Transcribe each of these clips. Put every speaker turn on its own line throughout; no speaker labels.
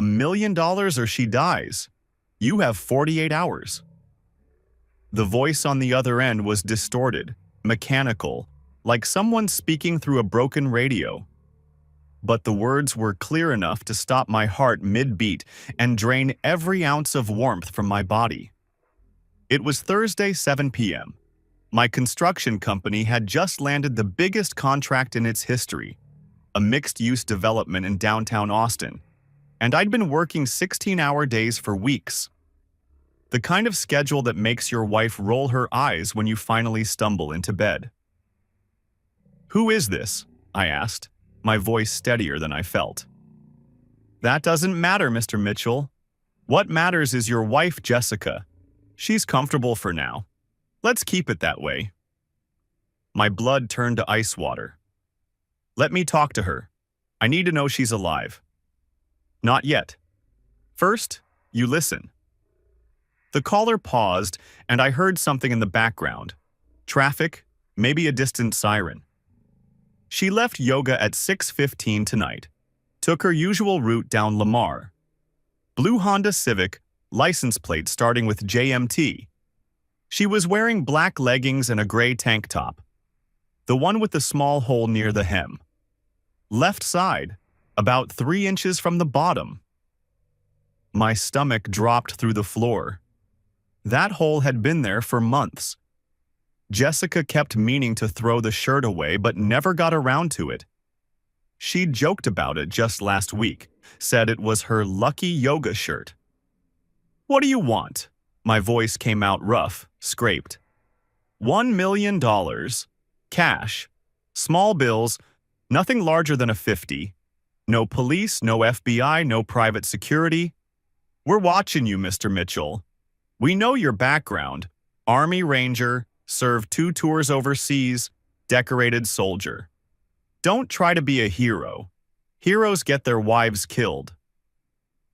$1 million or she dies. You have 48 hours. The voice on the other end was distorted, mechanical, like someone speaking through a broken radio. But the words were clear enough to stop my heart mid-beat and drain every ounce of warmth from my body. It was Thursday, 7 p.m. My construction company had just landed the biggest contract in its history, a mixed-use development in downtown Austin, and I'd been working 16-hour days for weeks. The kind of schedule that makes your wife roll her eyes when you finally stumble into bed. "Who is this?" I asked, my voice steadier than I felt. "That doesn't matter, Mr. Mitchell. What matters is your wife, Jessica. She's comfortable for now. Let's keep it that way." My blood turned to ice water. "Let me talk to her. I need to know she's alive." "Not yet. First, you listen." The caller paused, and I heard something in the background. Traffic, maybe a distant siren. She left yoga at 6:15 tonight, took her usual route down Lamar. Blue Honda Civic, license plate starting with JMT. She was wearing black leggings and a gray tank top, the one with the small hole near the hem. Left side, about 3 inches from the bottom. My stomach dropped through the floor. That hole had been there for months. Jessica kept meaning to throw the shirt away but never got around to it. She joked about it just last week, said it was her lucky yoga shirt. "What do you want?" My voice came out rough, scraped. $1 million. Cash. Small bills. Nothing larger than a 50. No police, no FBI, no private security. We're watching you, Mr. Mitchell. We know your background. Army Ranger, served 2 tours overseas, decorated soldier. Don't try to be a hero. Heroes get their wives killed.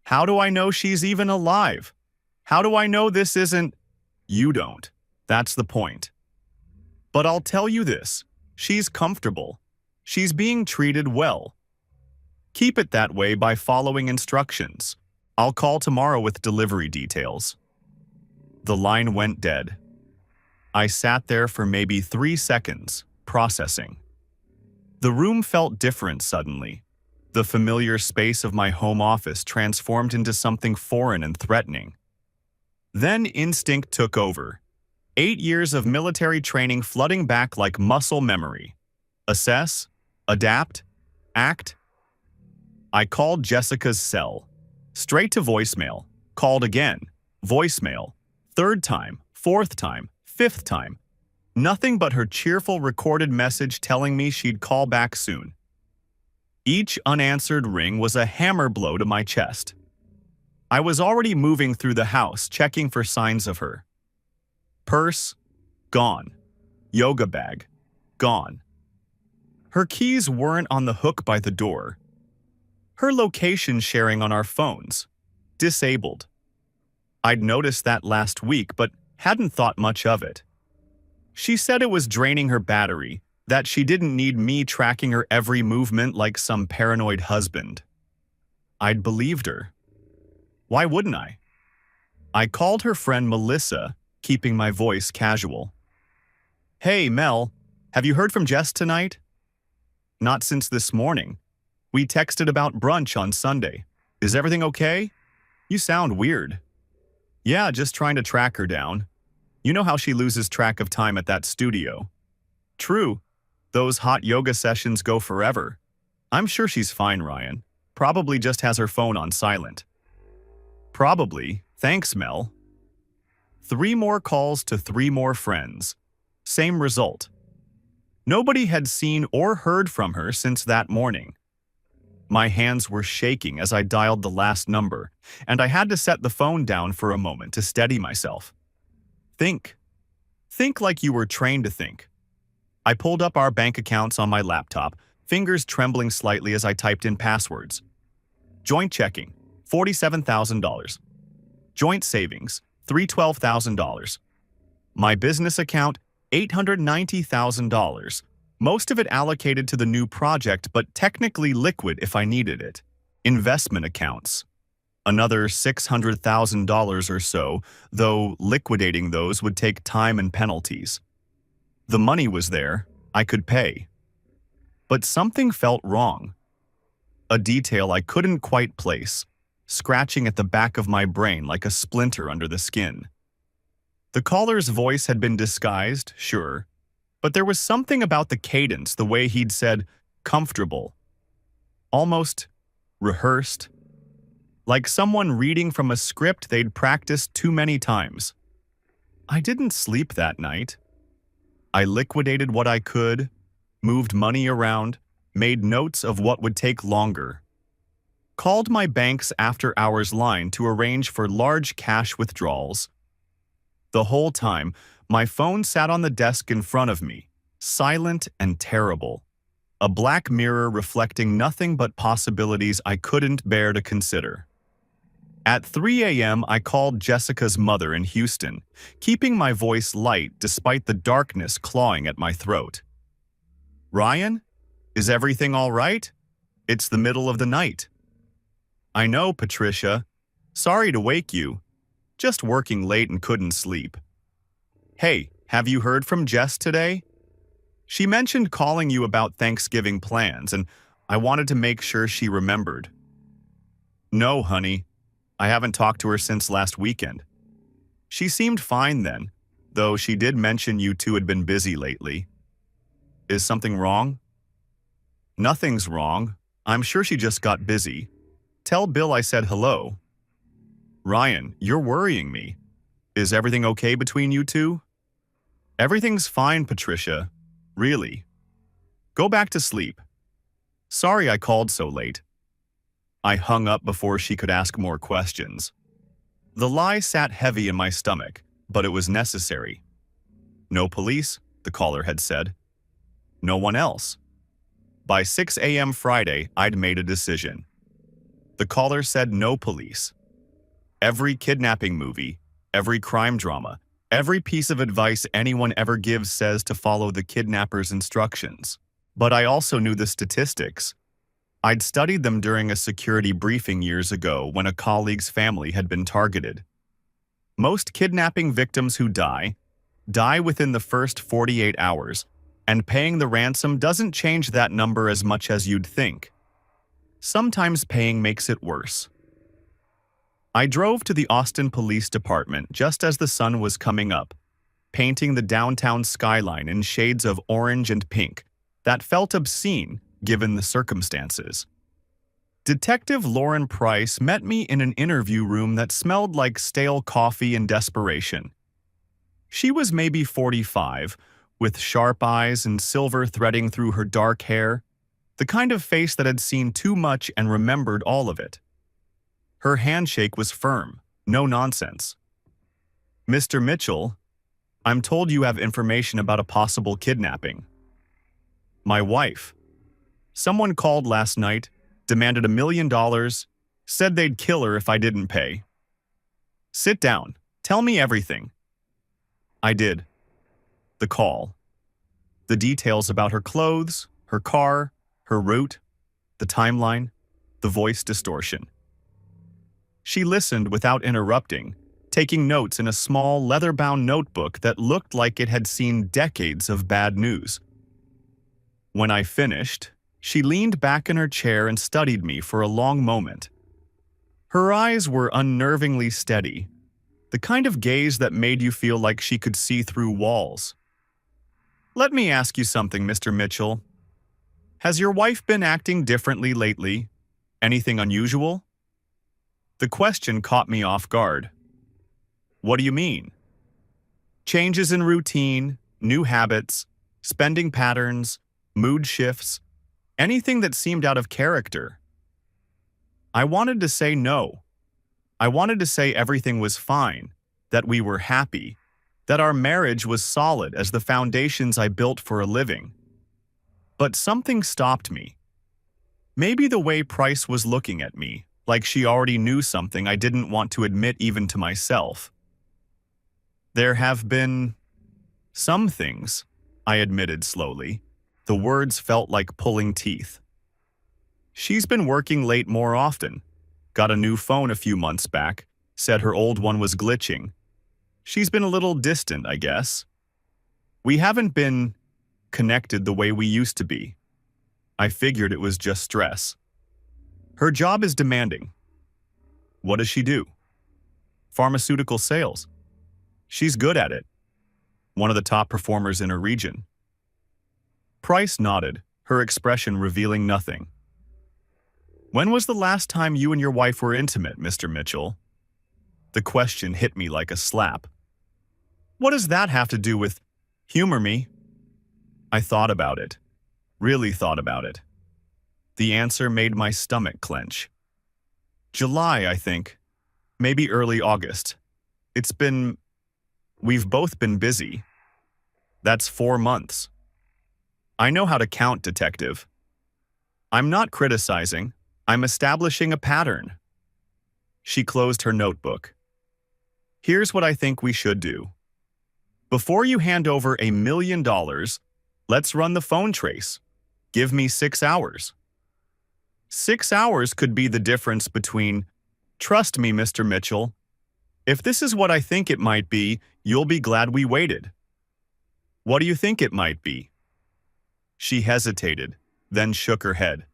How do I know she's even alive? How do I know this isn't... You don't. That's the point. But I'll tell you this. She's comfortable. She's being treated well. Keep it that way by following instructions. I'll call tomorrow with delivery details. The line went dead. I sat there for maybe 3 seconds, processing. The room felt different suddenly. The familiar space of my home office transformed into something foreign and threatening. Then instinct took over. 8 years of military training flooding back like muscle memory. Assess, adapt, act. I called Jessica's cell. Straight to voicemail. Called again. Voicemail. 3rd time, 4th time, 5th time. Nothing but her cheerful recorded message telling me she'd call back soon. Each unanswered ring was a hammer blow to my chest. I was already moving through the house, checking for signs of her. Purse, gone. Yoga bag, gone. Her keys weren't on the hook by the door. Her location sharing on our phones, disabled. I'd noticed that last week, but hadn't thought much of it. She said it was draining her battery, that she didn't need me tracking her every movement like some paranoid husband. I'd believed her. Why wouldn't I? I called her friend Melissa, keeping my voice casual. "Hey, Mel, have you heard from Jess tonight?" "Not since this morning. We texted about brunch on Sunday. Is everything okay? You sound weird." "Yeah, just trying to track her down. You know how she loses track of time at that studio." "True. Those hot yoga sessions go forever. I'm sure she's fine, Ryan. Probably just has her phone on silent." "Probably. Thanks, Mel." 3 more calls to 3 more friends. Same result. Nobody had seen or heard from her since that morning. My hands were shaking as I dialed the last number, and I had to set the phone down for a moment to steady myself. Think. Think like you were trained to think. I pulled up our bank accounts on my laptop, fingers trembling slightly as I typed in passwords. Joint checking, $47,000. Joint savings, $312,000. My business account, $890,000. Most of it allocated to the new project, but technically liquid if I needed it. Investment accounts, Another $600,000 or so, though liquidating those would take time and penalties. The money was there, I could pay. But something felt wrong. A detail I couldn't quite place, scratching at the back of my brain like a splinter under the skin. The caller's voice had been disguised, sure, but there was something about the cadence, the way he'd said, comfortable, almost rehearsed, like someone reading from a script they'd practiced too many times. I didn't sleep that night. I liquidated what I could, moved money around, made notes of what would take longer. Called my bank's after-hours line to arrange for large cash withdrawals. The whole time, my phone sat on the desk in front of me, silent and terrible. A black mirror reflecting nothing but possibilities I couldn't bear to consider. At 3 a.m., I called Jessica's mother in Houston, keeping my voice light despite the darkness clawing at my throat. "Ryan, is everything all right? It's the middle of the night." "I know, Patricia. Sorry to wake you. Just working late and couldn't sleep." "Hey, have you heard from Jess today? She mentioned calling you about Thanksgiving plans, and I wanted to make sure she remembered." "No, honey. I haven't talked to her since last weekend. She seemed fine then, though she did mention you two had been busy lately." "Is something wrong?" "Nothing's wrong. I'm sure she just got busy. Tell Bill I said hello." "Ryan, you're worrying me. Is everything okay between you two?" "Everything's fine, Patricia. Really. Go back to sleep. Sorry I called so late." I hung up before she could ask more questions. The lie sat heavy in my stomach, but it was necessary. "No police," the caller had said. No one else. By 6 a.m. Friday, I'd made a decision. The caller said no police. Every kidnapping movie, every crime drama, every piece of advice anyone ever gives says to follow the kidnapper's instructions. But I also knew the statistics. I'd studied them during a security briefing years ago when a colleague's family had been targeted. Most kidnapping victims who die within the first 48 hours, and paying the ransom doesn't change that number as much as you'd think. Sometimes paying makes it worse. I drove to the Austin Police Department just as the sun was coming up, painting the downtown skyline in shades of orange and pink that felt obscene given the circumstances. Detective Lauren Price met me in an interview room that smelled like stale coffee and desperation. She was maybe 45, with sharp eyes and silver threading through her dark hair, the kind of face that had seen too much and remembered all of it. Her handshake was firm, no nonsense. "Mr. Mitchell, I'm told you have information about a possible kidnapping." "My wife. Someone called last night, demanded $1 million, said they'd kill her if I didn't pay." "Sit down. Tell me everything." I did. The call. The details about her clothes, her car, her route, the timeline, the voice distortion. She listened without interrupting, taking notes in a small leather-bound notebook that looked like it had seen decades of bad news. When I finished, she leaned back in her chair and studied me for a long moment. Her eyes were unnervingly steady, the kind of gaze that made you feel like she could see through walls. "Let me ask you something, Mr. Mitchell. Has your wife been acting differently lately? Anything unusual?" The question caught me off guard. "What do you mean?" "Changes in routine, new habits, spending patterns, mood shifts, anything that seemed out of character." I wanted to say no. I wanted to say everything was fine, that we were happy, that our marriage was solid as the foundations I built for a living. But something stopped me. Maybe the way Price was looking at me, like she already knew something I didn't want to admit even to myself. "There have been some things," I admitted slowly. The words felt like pulling teeth. "She's been working late more often. Got a new phone a few months back, said her old one was glitching. She's been a little distant, I guess. We haven't been connected the way we used to be. I figured it was just stress. Her job is demanding. What does she do? Pharmaceutical sales. She's good at it. One of the top performers in her region. Price nodded, her expression revealing nothing. When was the last time you and your wife were intimate, Mr. Mitchell? The question hit me like a slap. What does that have to do with humor me? I thought about it. Really thought about it. The answer made my stomach clench. July, I think. Maybe early August. We've both been busy. That's 4 months. I know how to count, detective. I'm not criticizing. I'm establishing a pattern. She closed her notebook. Here's what I think we should do. Before you hand over $1 million, let's run the phone trace. Give me 6 hours. 6 hours could be the difference between, trust me, Mr. Mitchell. If this is what I think it might be, you'll be glad we waited. What do you think it might be? She hesitated, then shook her head.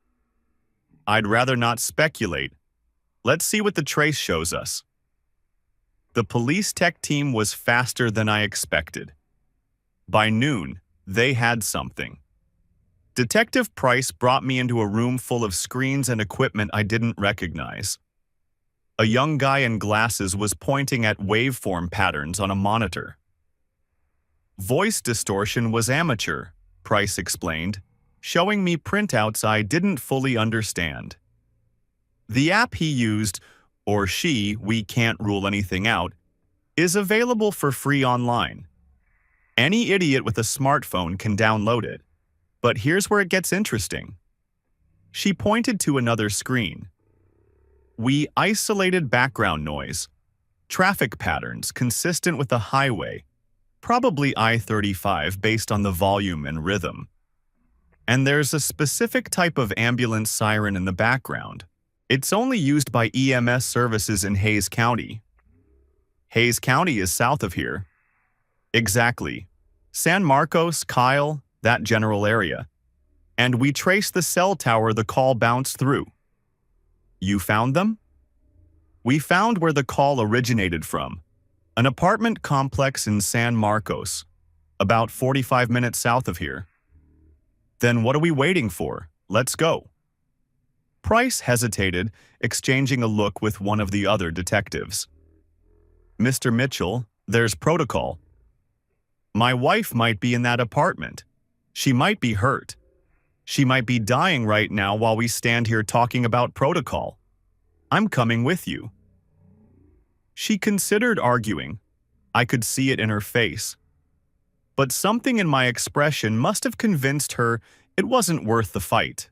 I'd rather not speculate. Let's see what the trace shows us. The police tech team was faster than I expected. By noon, they had something. Detective Price brought me into a room full of screens and equipment I didn't recognize. A young guy in glasses was pointing at waveform patterns on a monitor. Voice distortion was amateur, Price explained, showing me printouts I didn't fully understand. The app he used, or she, we can't rule anything out, is available for free online. Any idiot with a smartphone can download it. But here's where it gets interesting. She pointed to another screen. We isolated background noise, traffic patterns consistent with the highway, probably I-35 based on the volume and rhythm. And there's a specific type of ambulance siren in the background. It's only used by EMS services in Hays County. Hays County is south of here. Exactly. San Marcos, Kyle, that general area. And we traced the cell tower the call bounced through. You found them? We found where the call originated from. An apartment complex in San Marcos, about 45 minutes south of here. Then what are we waiting for? Let's go. Price hesitated, exchanging a look with one of the other detectives. Mr. Mitchell, there's protocol. My wife might be in that apartment. She might be hurt. She might be dying right now while we stand here talking about protocol. I'm coming with you. She considered arguing. I could see it in her face. But something in my expression must have convinced her it wasn't worth the fight.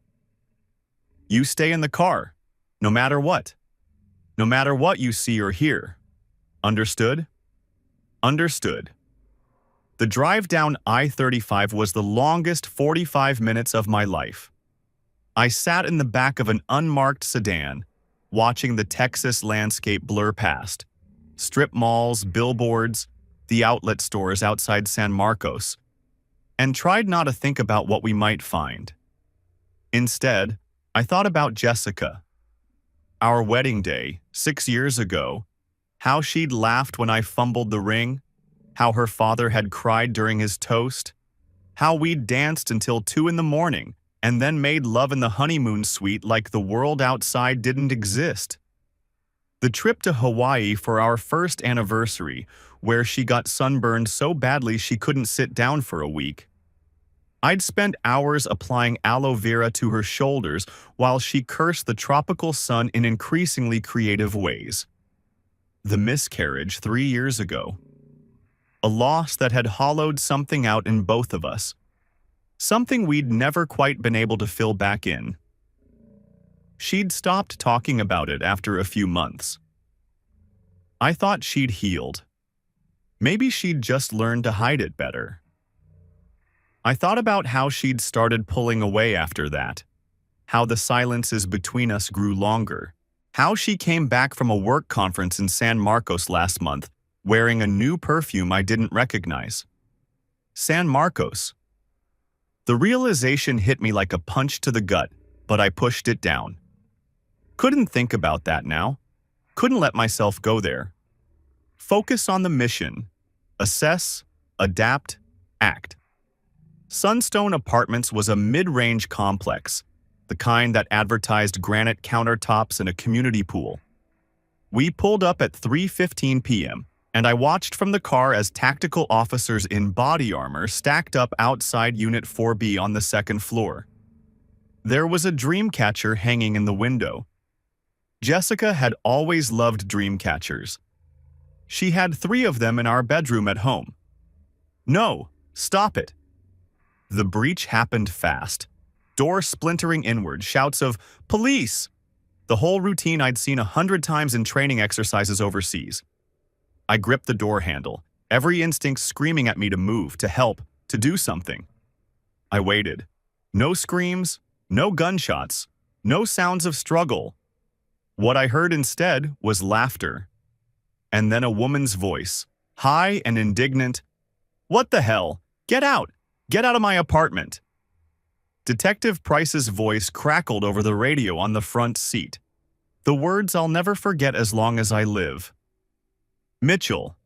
You stay in the car, no matter what. No matter what you see or hear. Understood? Understood. The drive down I-35 was the longest 45 minutes of my life. I sat in the back of an unmarked sedan, watching the Texas landscape blur past. Strip malls, billboards, the outlet stores outside San Marcos, and tried not to think about what we might find. Instead, I thought about Jessica. Our wedding day, 6 years ago, how she'd laughed when I fumbled the ring, how her father had cried during his toast, how we'd danced until 2 a.m. and then made love in the honeymoon suite like the world outside didn't exist. The trip to Hawaii for our first anniversary, where she got sunburned so badly she couldn't sit down for a week. I'd spent hours applying aloe vera to her shoulders while she cursed the tropical sun in increasingly creative ways. The miscarriage 3 years ago. A loss that had hollowed something out in both of us. Something we'd never quite been able to fill back in. She'd stopped talking about it after a few months. I thought she'd healed. Maybe she'd just learned to hide it better. I thought about how she'd started pulling away after that, how the silences between us grew longer, How she came back from a work conference in San Marcos last month, wearing a new perfume I didn't recognize. San Marcos. The realization hit me like a punch to the gut, but I pushed it down. Couldn't think about that now. Couldn't let myself go there. Focus on the mission. Assess, adapt, act. Sunstone Apartments was a mid-range complex, the kind that advertised granite countertops and a community pool. We pulled up at 3:15 p.m., and I watched from the car as tactical officers in body armor stacked up outside Unit 4B on the second floor. There was a dream catcher hanging in the window. Jessica had always loved dream catchers. She had 3 of them in our bedroom at home. No, stop it. The breach happened fast. Door splintering inward, shouts of, "Police!" The whole routine I'd seen 100 times in training exercises overseas. I gripped the door handle, every instinct screaming at me to move, to help, to do something. I waited. No screams, no gunshots, no sounds of struggle. What I heard instead was laughter. And then a woman's voice, high and indignant. "What the hell? Get out! Get out of my apartment!" Detective Price's voice crackled over the radio on the front seat. The words I'll never forget as long as I live. "Mitchell,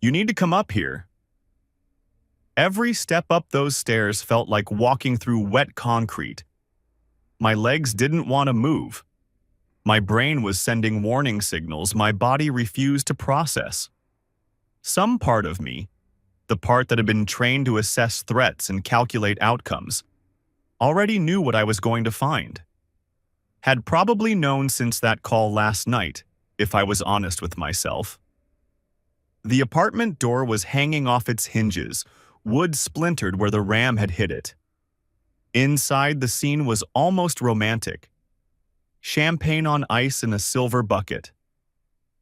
you need to come up here." Every step up those stairs felt like walking through wet concrete. My legs didn't want to move. My brain was sending warning signals my body refused to process. Some part of me, the part that had been trained to assess threats and calculate outcomes, already knew what I was going to find. Had probably known since that call last night, if I was honest with myself. The apartment door was hanging off its hinges, wood splintered where the ram had hit it. Inside, the scene was almost romantic. Champagne on ice in a silver bucket.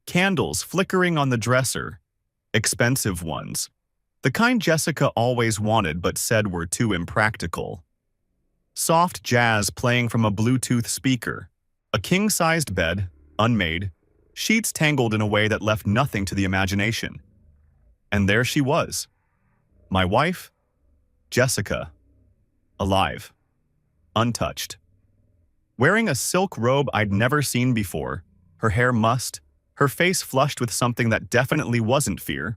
Candles flickering on the dresser. Expensive ones. The kind Jessica always wanted but said were too impractical. Soft jazz playing from a Bluetooth speaker. A king-sized bed, unmade. Sheets tangled in a way that left nothing to the imagination. And there she was. My wife, Jessica. Alive. Untouched. Wearing a silk robe I'd never seen before, her hair mussed, her face flushed with something that definitely wasn't fear.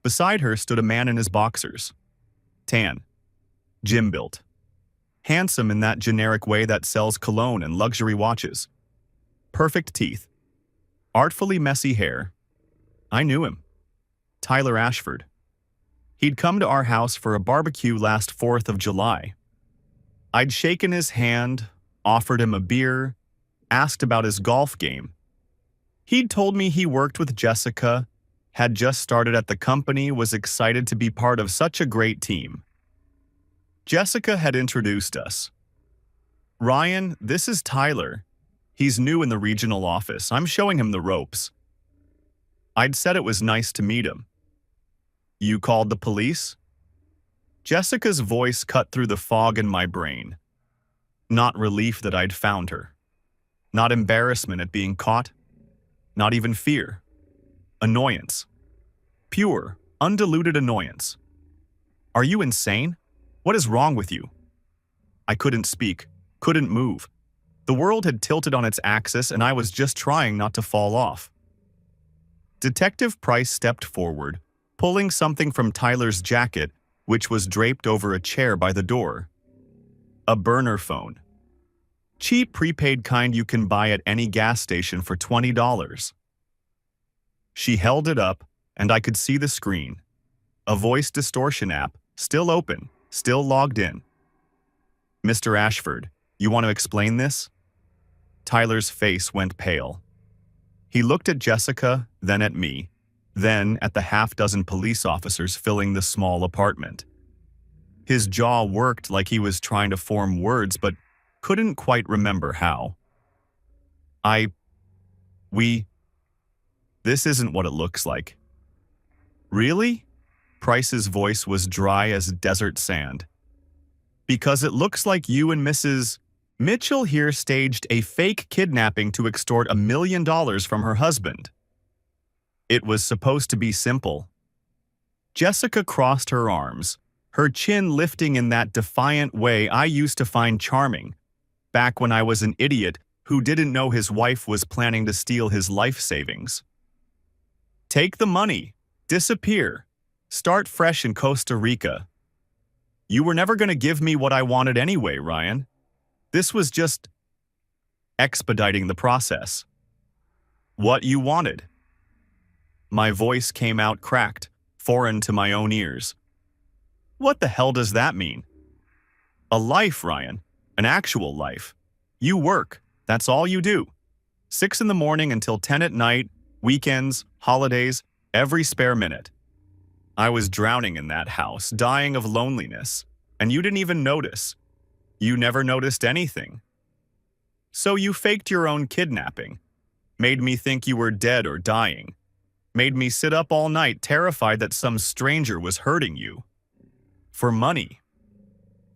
Beside her stood a man in his boxers. Tan. Gym-built. Handsome in that generic way that sells cologne and luxury watches. Perfect teeth. Artfully messy hair. I knew him. Tyler Ashford. He'd come to our house for a barbecue last 4th of July. I'd shaken his hand, offered him a beer, asked about his golf game. He'd told me he worked with Jessica, had just started at the company, was excited to be part of such a great team. Jessica had introduced us. "Ryan, this is Tyler. He's new in the regional office. I'm showing him the ropes." I'd said it was nice to meet him. "You called the police?" Jessica's voice cut through the fog in my brain. Not relief that I'd found her. Not embarrassment at being caught. Not even fear. Annoyance. Pure, undiluted annoyance. "Are you insane? What is wrong with you?" I couldn't speak, couldn't move. The world had tilted on its axis and I was just trying not to fall off. Detective Price stepped forward, pulling something from Tyler's jacket, which was draped over a chair by the door. A burner phone. Cheap prepaid kind you can buy at any gas station for $20. She held it up, and I could see the screen. A voice distortion app, still open, still logged in. "Mr. Ashford, you want to explain this?" Tyler's face went pale. He looked at Jessica, then at me, then at the half-dozen police officers filling the small apartment. His jaw worked like he was trying to form words, but couldn't quite remember how. This isn't what it looks like." "Really?" Price's voice was dry as desert sand. "Because it looks like you and Mrs. Mitchell here staged a fake kidnapping to extort $1 million from her husband. It was supposed to be simple. Jessica crossed her arms, her chin lifting in that defiant way I used to find charming, back when I was an idiot who didn't know his wife was planning to steal his life savings. Take the money, disappear, start fresh in Costa Rica. You were never going to give me what I wanted anyway, Ryan. This was just expediting the process. What you wanted. My voice came out cracked, foreign to my own ears. What the hell does that mean? A life, Ryan. An actual life. You work. That's all you do. 6 in the morning until 10 at night, weekends, holidays, every spare minute. I was drowning in that house, dying of loneliness, and you didn't even notice. You never noticed anything. So you faked your own kidnapping, made me think you were dead or dying, made me sit up all night terrified that some stranger was hurting you. For money.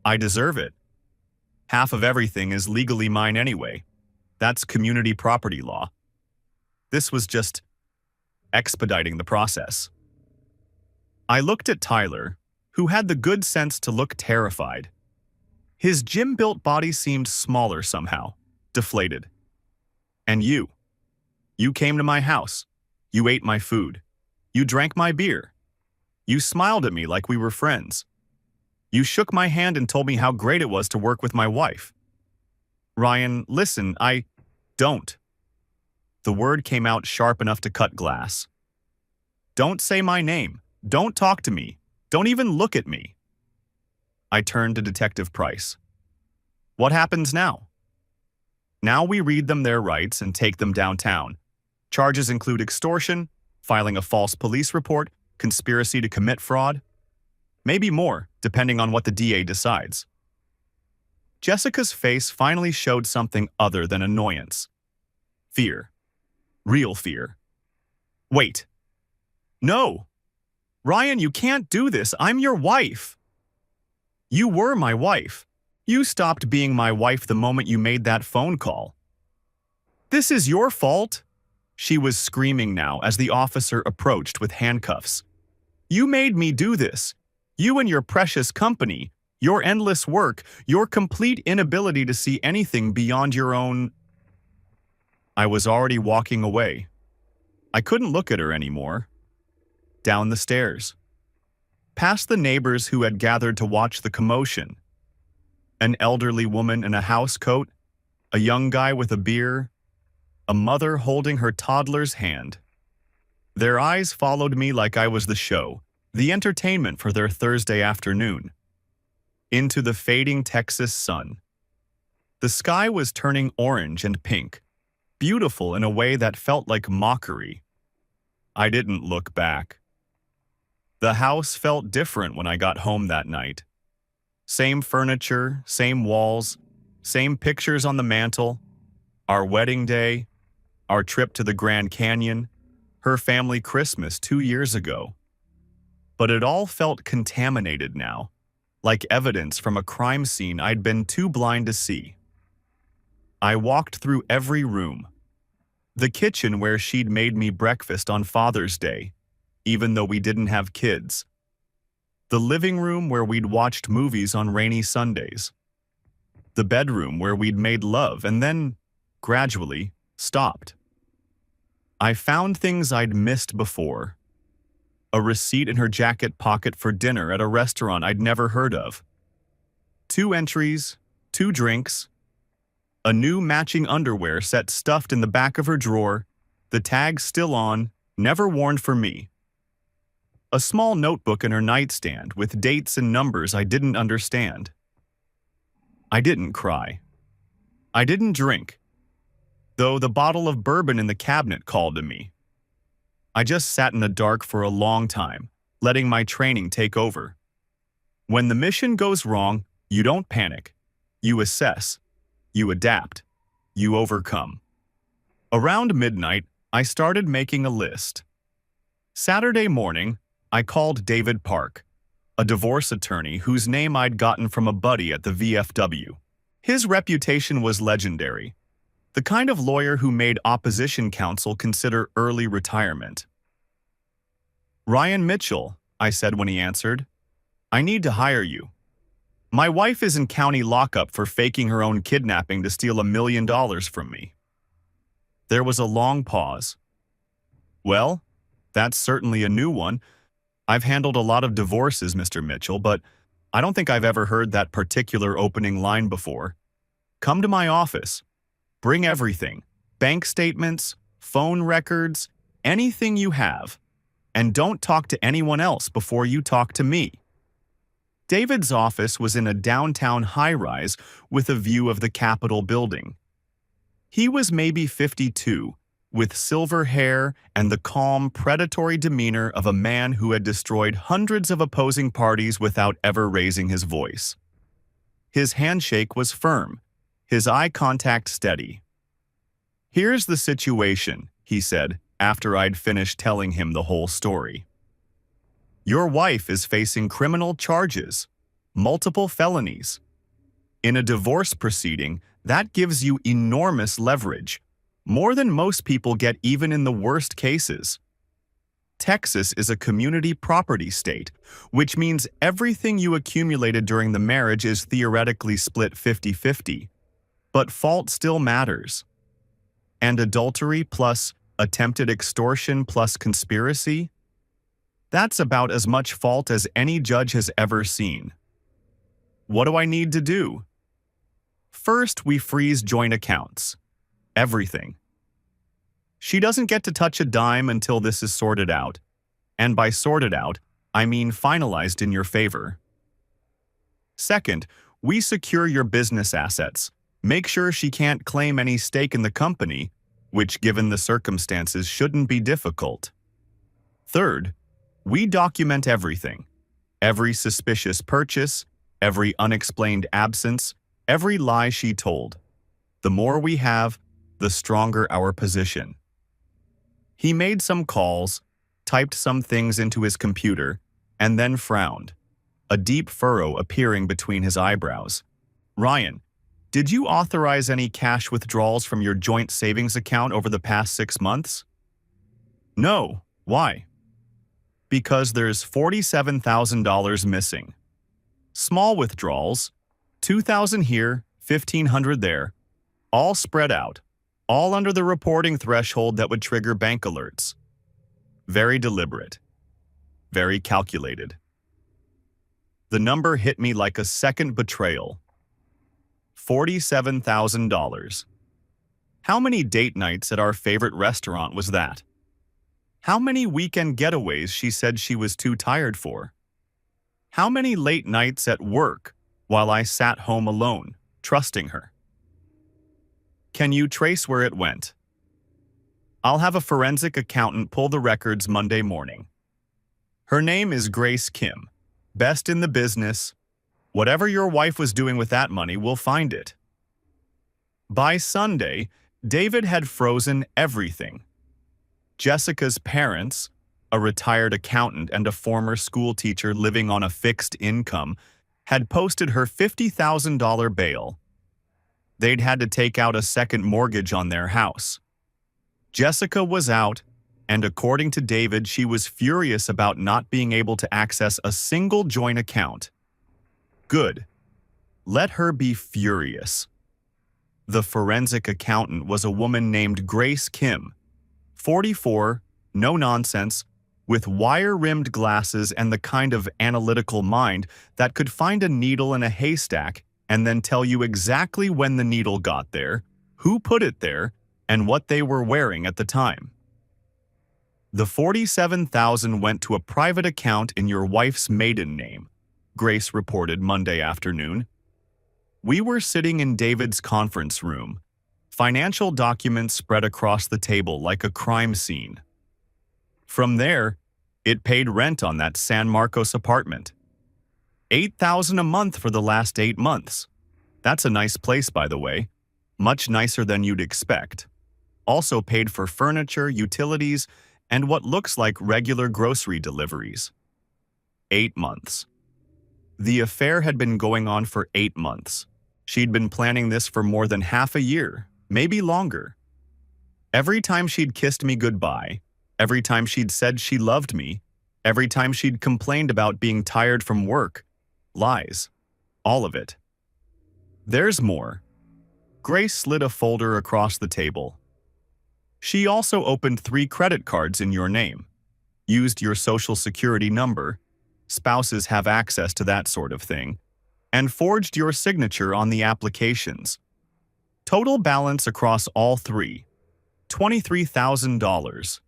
I deserve it. Half of everything is legally mine anyway. That's community property law. This was just expediting the process. I looked at Tyler, who had the good sense to look terrified. His gym-built body seemed smaller somehow, deflated. And you. You came to my house. You ate my food. You drank my beer. You smiled at me like we were friends. You shook my hand and told me how great it was to work with my wife. Ryan, listen, I don't. The word came out sharp enough to cut glass. Don't say my name. Don't talk to me. Don't even look at me. I turned to Detective Price. What happens now? Now we read them their rights and take them downtown. Charges include extortion, filing a false police report, conspiracy to commit fraud. Maybe more, depending on what the DA decides. Jessica's face finally showed something other than annoyance. Fear. Real fear. Wait. No! Ryan, you can't do this. I'm your wife. You were my wife. You stopped being my wife the moment you made that phone call. This is your fault, she was screaming now as the officer approached with handcuffs. You made me do this. You and your precious company, your endless work, your complete inability to see anything beyond your own. I was already walking away. I couldn't look at her anymore. Down the stairs. Past the neighbors who had gathered to watch the commotion. An elderly woman in a housecoat, a young guy with a beer, a mother holding her toddler's hand. Their eyes followed me like I was the show, the entertainment for their Thursday afternoon. Into the fading Texas sun. The sky was turning orange and pink, beautiful in a way that felt like mockery. I didn't look back. The house felt different when I got home that night. Same furniture, same walls, same pictures on the mantle, our wedding day, our trip to the Grand Canyon, her family Christmas 2 years ago. But it all felt contaminated now, like evidence from a crime scene I'd been too blind to see. I walked through every room. The kitchen where she'd made me breakfast on Father's Day, even though we didn't have kids. The living room where we'd watched movies on rainy Sundays. The bedroom where we'd made love and then, gradually, stopped. I found things I'd missed before. A receipt in her jacket pocket for dinner at a restaurant I'd never heard of. 2 entries, 2 drinks, a new matching underwear set stuffed in the back of her drawer, the tag still on, never worn for me. A small notebook in her nightstand with dates and numbers I didn't understand. I didn't cry. I didn't drink, though the bottle of bourbon in the cabinet called to me. I just sat in the dark for a long time, letting my training take over. When the mission goes wrong, you don't panic. You assess. You adapt. You overcome. Around midnight, I started making a list. Saturday morning, I called David Park, a divorce attorney whose name I'd gotten from a buddy at the VFW. His reputation was legendary, the kind of lawyer who made opposition counsel consider early retirement. "Ryan Mitchell," I said when he answered. "I need to hire you. My wife is in county lockup for faking her own kidnapping to steal $1 million from me." There was a long pause. "Well, that's certainly a new one. I've handled a lot of divorces, Mr. Mitchell, but I don't think I've ever heard that particular opening line before. Come to my office. Bring everything. Bank statements, phone records, anything you have. And don't talk to anyone else before you talk to me." David's office was in a downtown high-rise with a view of the Capitol building. He was maybe 52, with silver hair and the calm, predatory demeanor of a man who had destroyed hundreds of opposing parties without ever raising his voice. His handshake was firm, his eye contact steady. "Here's the situation," he said, after I'd finished telling him the whole story. "Your wife is facing criminal charges, multiple felonies. In a divorce proceeding, that gives you enormous leverage, more than most people get even in the worst cases. Texas is a community property state, which means everything you accumulated during the marriage is theoretically split 50-50. But fault still matters. And adultery plus attempted extortion plus conspiracy? That's about as much fault as any judge has ever seen. What do I need to do? First, we freeze joint accounts. Everything. She doesn't get to touch a dime until this is sorted out. And by sorted out, I mean finalized in your favor. Second, we secure your business assets. Make sure she can't claim any stake in the company, which given the circumstances shouldn't be difficult. Third, we document everything. Every suspicious purchase, every unexplained absence, every lie she told. The more we have, the stronger our position." He made some calls, typed some things into his computer, and then frowned, a deep furrow appearing between his eyebrows. "Ryan, did you authorize any cash withdrawals from your joint savings account over the past 6 months?" "No. Why?" "Because there's $47,000 missing. Small withdrawals, $2,000 here, $1,500 there, all spread out, all under the reporting threshold that would trigger bank alerts. Very deliberate. Very calculated." The number hit me like a second betrayal. $47,000. How many date nights at our favorite restaurant was that? How many weekend getaways she said she was too tired for? How many late nights at work while I sat home alone, trusting her? Can you trace where it went? I'll have a forensic accountant pull the records Monday morning. Her name is Grace Kim, best in the business. Whatever your wife was doing with that money, we'll find it. By Sunday, David had frozen everything. Jessica's parents, a retired accountant and a former school teacher living on a fixed income, had posted her $50,000 bail. They'd had to take out a second mortgage on their house. Jessica was out, and according to David, she was furious about not being able to access a single joint account. Good. Let her be furious. The forensic accountant was a woman named Grace Kim, 44, no nonsense, with wire-rimmed glasses and the kind of analytical mind that could find a needle in a haystack and then tell you exactly when the needle got there, who put it there, and what they were wearing at the time. The $47,000 went to a private account in your wife's maiden name, Grace reported Monday afternoon. We were sitting in David's conference room, financial documents spread across the table like a crime scene. From there, it paid rent on that San Marcos apartment. $8,000 a month for the last 8 months. That's a nice place, by the way. Much nicer than you'd expect. Also paid for furniture, utilities, and what looks like regular grocery deliveries. 8 months. The affair had been going on for 8 months. She'd been planning this for more than half a year, maybe longer. Every time she'd kissed me goodbye, every time she'd said she loved me, every time she'd complained about being tired from work, lies. All of it. There's more. Grace slid a folder across the table. She also opened 3 credit cards in your name, used your social security number, spouses have access to that sort of thing, and forged your signature on the applications. Total balance across all 3, $23,000.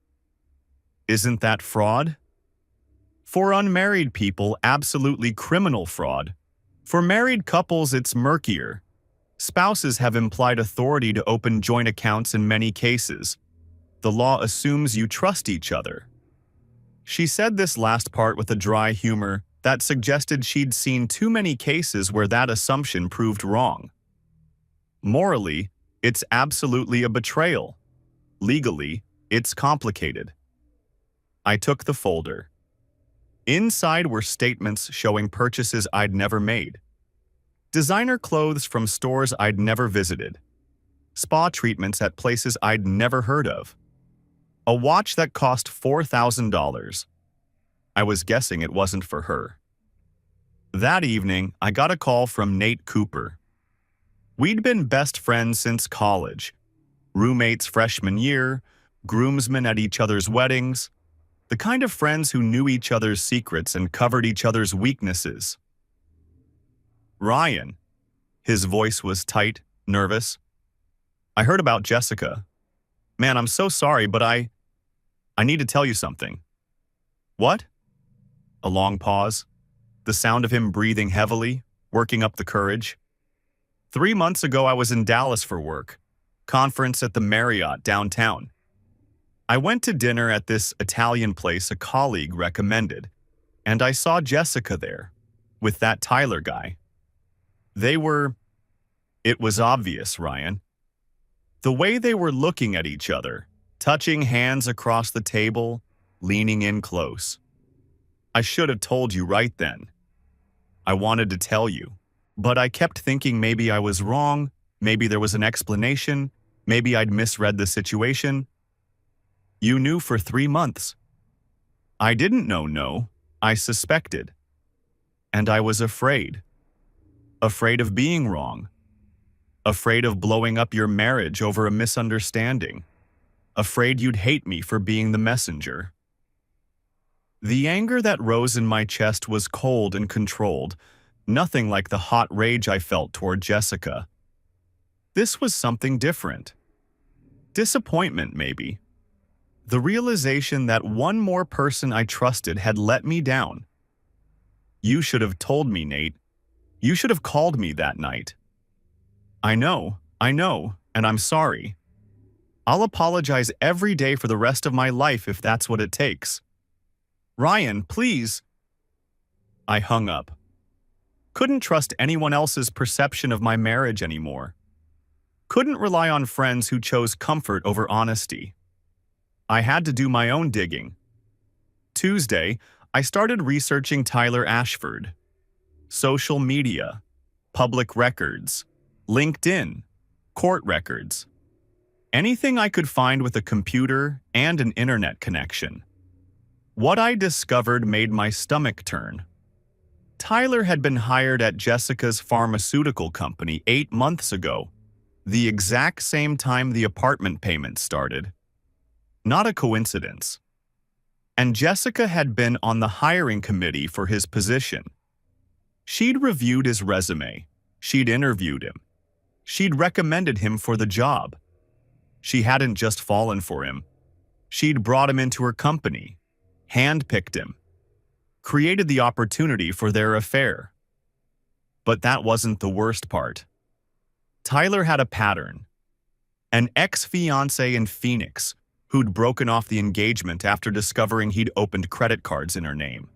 Isn't that fraud? For unmarried people, absolutely criminal fraud. For married couples, it's murkier. Spouses have implied authority to open joint accounts in many cases. The law assumes you trust each other. She said this last part with a dry humor that suggested she'd seen too many cases where that assumption proved wrong. Morally, it's absolutely a betrayal. Legally, it's complicated. I took the folder. Inside were statements showing purchases I'd never made. Designer clothes from stores I'd never visited. Spa treatments at places I'd never heard of. A watch that cost $4,000. I was guessing it wasn't for her. That evening, I got a call from Nate Cooper. We'd been best friends since college. Roommates freshman year, groomsmen at each other's weddings. The kind of friends who knew each other's secrets and covered each other's weaknesses. Ryan. His voice was tight, nervous. I heard about Jessica. Man, I'm so sorry, but I need to tell you something. What? A long pause. The sound of him breathing heavily, working up the courage. 3 months ago, I was in Dallas for work. Conference at the Marriott downtown. I went to dinner at this Italian place a colleague recommended, and I saw Jessica there, with that Tyler guy. It was obvious, Ryan. The way they were looking at each other, touching hands across the table, leaning in close. I should have told you right then. I wanted to tell you, but I kept thinking maybe I was wrong, maybe there was an explanation, maybe I'd misread the situation. You knew for 3 months. I didn't know, no. I suspected. And I was afraid. Afraid of being wrong. Afraid of blowing up your marriage over a misunderstanding. Afraid you'd hate me for being the messenger. The anger that rose in my chest was cold and controlled, nothing like the hot rage I felt toward Jessica. This was something different. Disappointment, maybe. The realization that one more person I trusted had let me down. You should have told me, Nate. You should have called me that night. I know, and I'm sorry. I'll apologize every day for the rest of my life if that's what it takes. Ryan, please. I hung up. Couldn't trust anyone else's perception of my marriage anymore. Couldn't rely on friends who chose comfort over honesty. I had to do my own digging. Tuesday, I started researching Tyler Ashford. Social media, public records, LinkedIn, court records. Anything I could find with a computer and an internet connection. What I discovered made my stomach turn. Tyler had been hired at Jessica's pharmaceutical company 8 months ago, the exact same time the apartment payment started. Not a coincidence. And Jessica had been on the hiring committee for his position. She'd reviewed his resume. She'd interviewed him. She'd recommended him for the job. She hadn't just fallen for him. She'd brought him into her company, handpicked him, created the opportunity for their affair. But that wasn't the worst part. Tyler had a pattern. An ex-fiancé in Phoenix who'd broken off the engagement after discovering he'd opened credit cards in her name.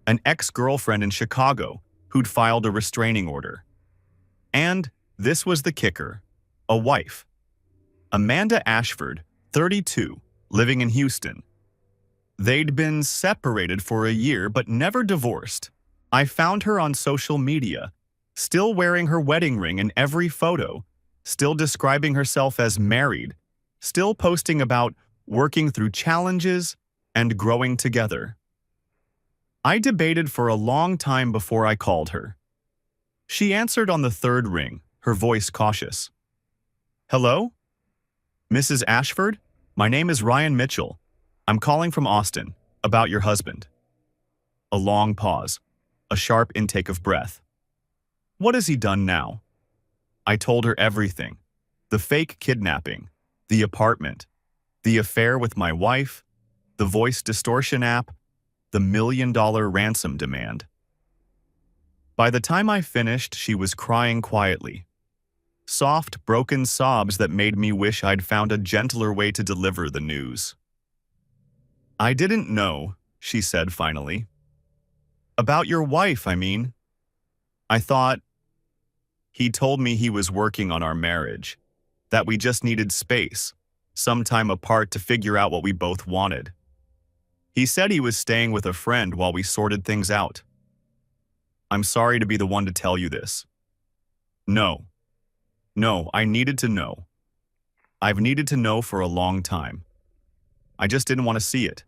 An ex-girlfriend in Chicago who'd filed a restraining order. And this was the kicker, a wife. Amanda Ashford, 32, living in Houston. They'd been separated for a year but never divorced. I found her on social media, still wearing her wedding ring in every photo, still describing herself as married, still posting about working through challenges and growing together. I debated for a long time before I called her. She answered on the third ring, her voice cautious. "Hello? Mrs. Ashford? My name is Ryan Mitchell. I'm calling from Austin, about your husband." A long pause, a sharp intake of breath. What has he done now? I told her everything. The fake kidnapping, the apartment, the affair with my wife, the voice distortion app, the $1 million ransom demand. By the time I finished, she was crying quietly. Soft, broken sobs that made me wish I'd found a gentler way to deliver the news. "I didn't know," she said finally. "About your wife, I mean. I thought he told me he was working on our marriage, that we just needed space, some time apart to figure out what we both wanted. He said he was staying with a friend while we sorted things out. I'm sorry to be the one to tell you this. No, I needed to know. I've needed to know for a long time. I just didn't want to see it."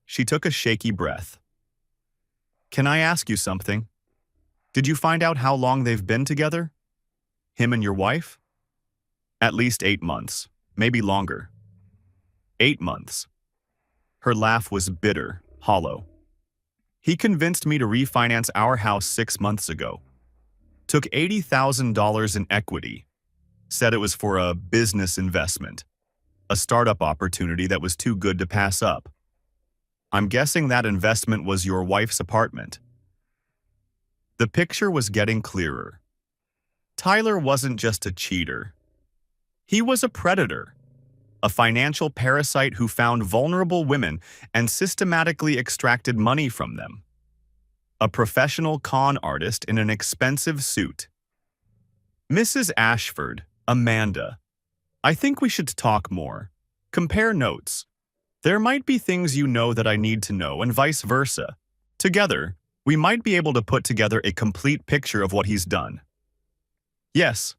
She took a shaky breath. "Can I ask you something? Did you find out how long they've been together? Him and your wife?" "At least 8 months, maybe longer." 8 months. Her laugh was bitter, hollow. "He convinced me to refinance our house 6 months ago. Took $80,000 in equity. Said it was for a business investment, a startup opportunity that was too good to pass up. I'm guessing that investment was your wife's apartment." The picture was getting clearer. Tyler wasn't just a cheater. He was a predator, a financial parasite who found vulnerable women and systematically extracted money from them. A professional con artist in an expensive suit. "Mrs. Ashford, Amanda, I think we should talk more. Compare notes. There might be things you know that I need to know and vice versa. Together, we might be able to put together a complete picture of what he's done." "Yes."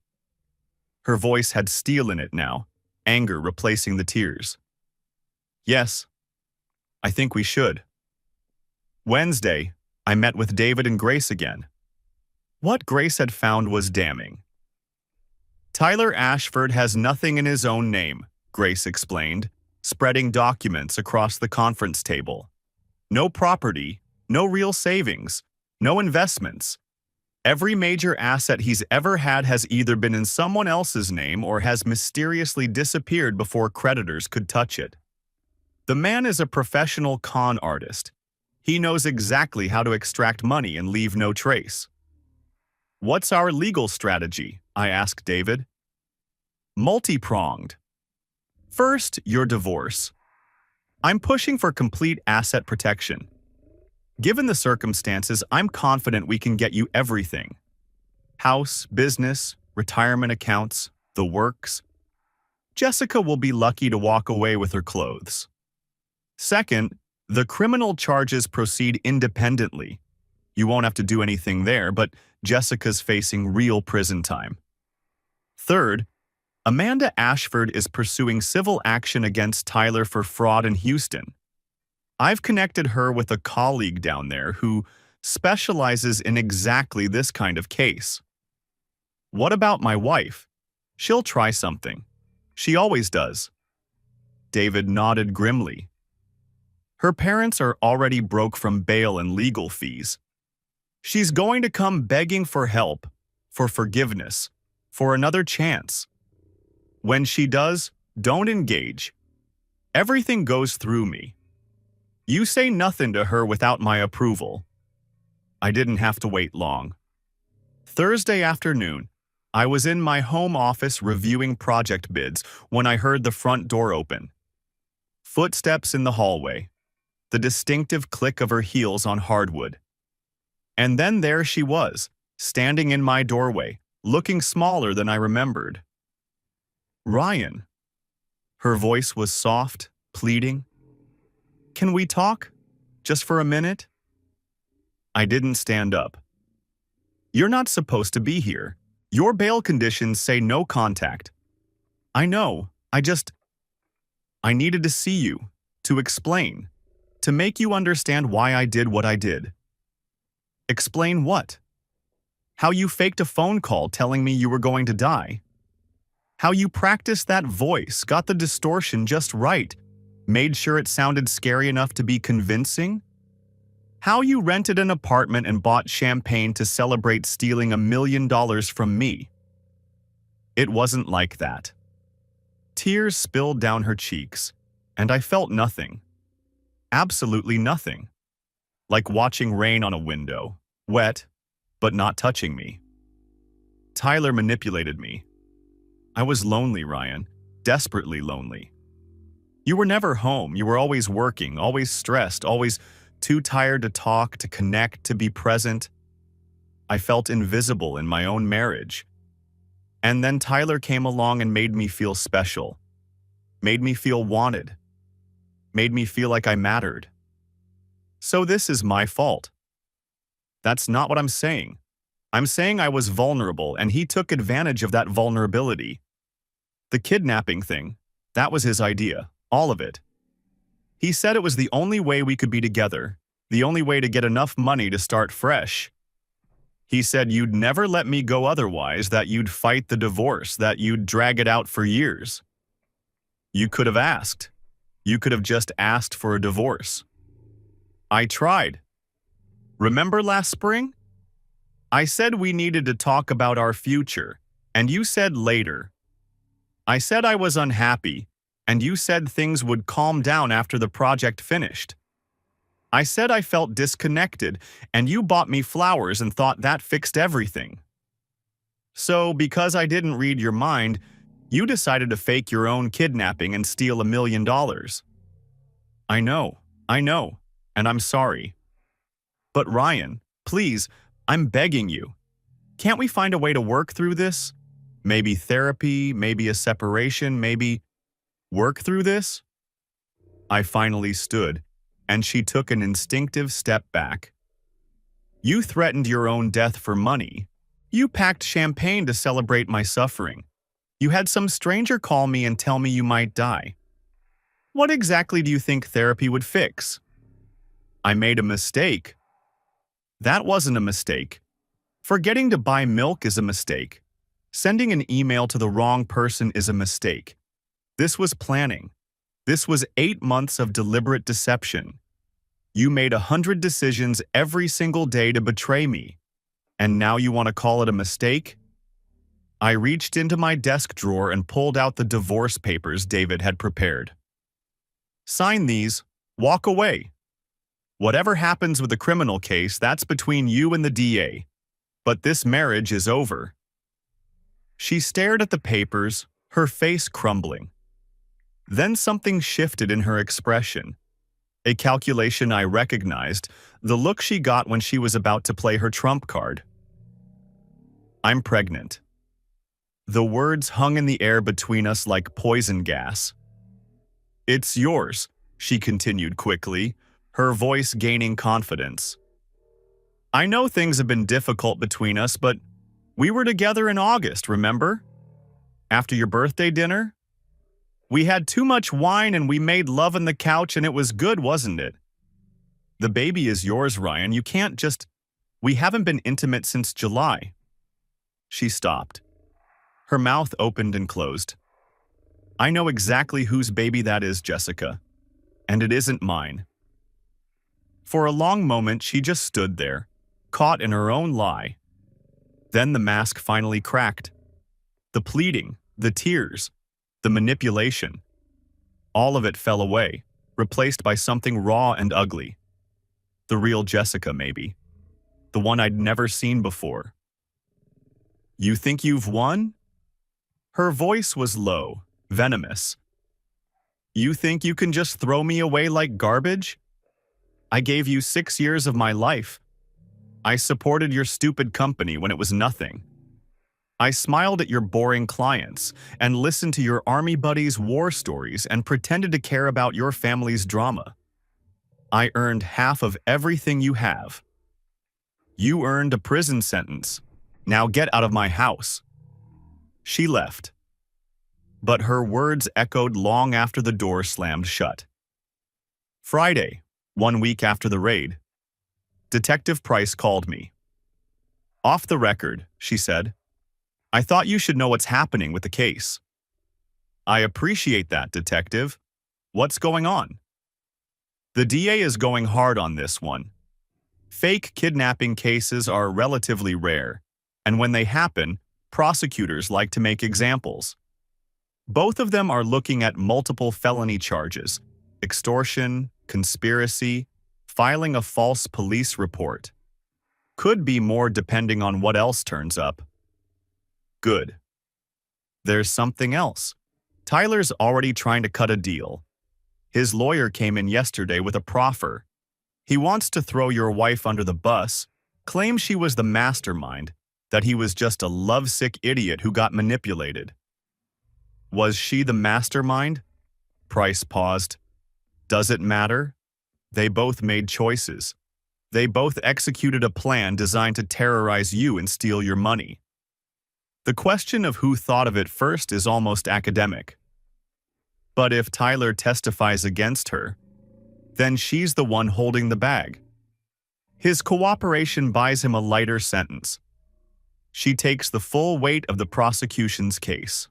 Her voice had steel in it now, anger replacing the tears. "Yes, I think we should." Wednesday, I met with David and Grace again. What Grace had found was damning. "Tyler Ashford has nothing in his own name," Grace explained, spreading documents across the conference table. "No property, no real savings, no investments. Every major asset he's ever had has either been in someone else's name or has mysteriously disappeared before creditors could touch it. The man is a professional con artist. He knows exactly how to extract money and leave no trace." "What's our legal strategy?" I asked David. "Multi-pronged. First, your divorce. I'm pushing for complete asset protection. Given the circumstances, I'm confident we can get you everything. House, business, retirement accounts, the works. Jessica will be lucky to walk away with her clothes. Second, the criminal charges proceed independently. You won't have to do anything there, but Jessica's facing real prison time. Third, Amanda Ashford is pursuing civil action against Tyler for fraud in Houston. I've connected her with a colleague down there who specializes in exactly this kind of case. What about my wife? She'll try something. She always does." David nodded grimly. "Her parents are already broke from bail and legal fees. She's going to come begging for help, for forgiveness, for another chance. When she does, don't engage. Everything goes through me. You say nothing to her without my approval." I didn't have to wait long. Thursday afternoon, I was in my home office reviewing project bids when I heard the front door open. Footsteps in the hallway, the distinctive click of her heels on hardwood. And then there she was, standing in my doorway, looking smaller than I remembered. "Ryan." Her voice was soft, pleading. "Can we talk? Just for a minute?" I didn't stand up. You're not supposed to be here. Your bail conditions say no contact. I know, I needed to see you, to explain, to make you understand why I did what I did. Explain what? How you faked a phone call telling me you were going to die. How you practiced that voice, got the distortion just right, made sure it sounded scary enough to be convincing. How you rented an apartment and bought champagne to celebrate stealing $1 million from me. It wasn't like that. Tears spilled down her cheeks, and I felt nothing. Absolutely nothing. Like watching rain on a window, wet, but not touching me. Tyler manipulated me. I was lonely, Ryan, desperately lonely. You were never home. You were always working, always stressed, always too tired to talk, to connect, to be present. I felt invisible in my own marriage. And then Tyler came along and made me feel special, made me feel wanted, made me feel like I mattered. So this is my fault. That's not what I'm saying. I'm saying I was vulnerable and he took advantage of that vulnerability. The kidnapping thing, that was his idea, all of it. He said it was the only way we could be together, the only way to get enough money to start fresh. He said you'd never let me go otherwise, that you'd fight the divorce, that you'd drag it out for years. You could have asked. You could have just asked for a divorce. I tried. Remember last spring? I said we needed to talk about our future, and you said later. I said I was unhappy, and you said things would calm down after the project finished. I said I felt disconnected, and you bought me flowers and thought that fixed everything. So, because I didn't read your mind, you decided to fake your own kidnapping and steal $1 million. I know, and I'm sorry. But Ryan, please, I'm begging you. Can't we find a way to work through this? Maybe therapy, maybe a separation, maybe work through this? I finally stood, and she took an instinctive step back. You threatened your own death for money. You packed champagne to celebrate my suffering. You had some stranger call me and tell me you might die. What exactly do you think therapy would fix? I made a mistake. That wasn't a mistake. Forgetting to buy milk is a mistake. Sending an email to the wrong person is a mistake. This was planning. This was 8 months of deliberate deception. You made 100 decisions every single day to betray me. And now you want to call it a mistake? I reached into my desk drawer and pulled out the divorce papers David had prepared. Sign these. Walk away. Whatever happens with the criminal case, that's between you and the DA. But this marriage is over. She stared at the papers, her face crumbling. Then something shifted in her expression. A calculation I recognized, the look she got when she was about to play her trump card. I'm pregnant. The words hung in the air between us like poison gas. It's yours, she continued quickly, her voice gaining confidence. I know things have been difficult between us, but we were together in August, remember? After your birthday dinner? We had too much wine and we made love on the couch and it was good, wasn't it? The baby is yours, Ryan. You can't just... We haven't been intimate since July. She stopped. Her mouth opened and closed. I know exactly whose baby that is, Jessica. And it isn't mine. For a long moment, she just stood there, caught in her own lie. Then the mask finally cracked. The pleading, the tears, the manipulation. All of it fell away, replaced by something raw and ugly. The real Jessica, maybe. The one I'd never seen before. You think you've won? Her voice was low, venomous. You think you can just throw me away like garbage? I gave you 6 years of my life. I supported your stupid company when it was nothing. I smiled at your boring clients and listened to your army buddies' war stories and pretended to care about your family's drama. I earned half of everything you have. You earned a prison sentence, Now get out of my house." She left, but her words echoed long after the door slammed shut. Friday, 1 week after the raid, Detective Price called me. "Off the record," she said. "I thought you should know what's happening with the case." "I appreciate that, Detective. What's going on?" "The DA is going hard on this one. Fake kidnapping cases are relatively rare, and when they happen, prosecutors like to make examples. Both of them are looking at multiple felony charges: extortion, conspiracy, filing a false police report. Could be more depending on what else turns up." "Good. There's something else. Tyler's already trying to cut a deal. His lawyer came in yesterday with a proffer. He wants to throw your wife under the bus, claims she was the mastermind, that he was just a lovesick idiot who got manipulated." "Was she the mastermind?" Price paused. "Does it matter? They both made choices. They both executed a plan designed to terrorize you and steal your money. The question of who thought of it first is almost academic. But if Tyler testifies against her, then she's the one holding the bag. His cooperation buys him a lighter sentence. She takes the full weight of the prosecution's case."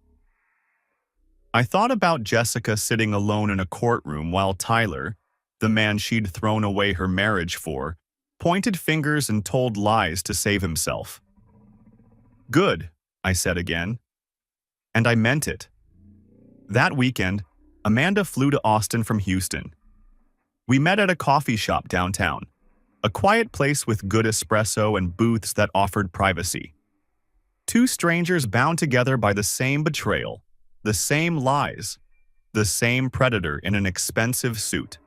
I thought about Jessica sitting alone in a courtroom while Tyler, the man she'd thrown away her marriage for, pointed fingers and told lies to save himself. "Good," I said again. And I meant it. That weekend, Amanda flew to Austin from Houston. We met at a coffee shop downtown, a quiet place with good espresso and booths that offered privacy. Two strangers bound together by the same betrayal, the same lies, the same predator in an expensive suit.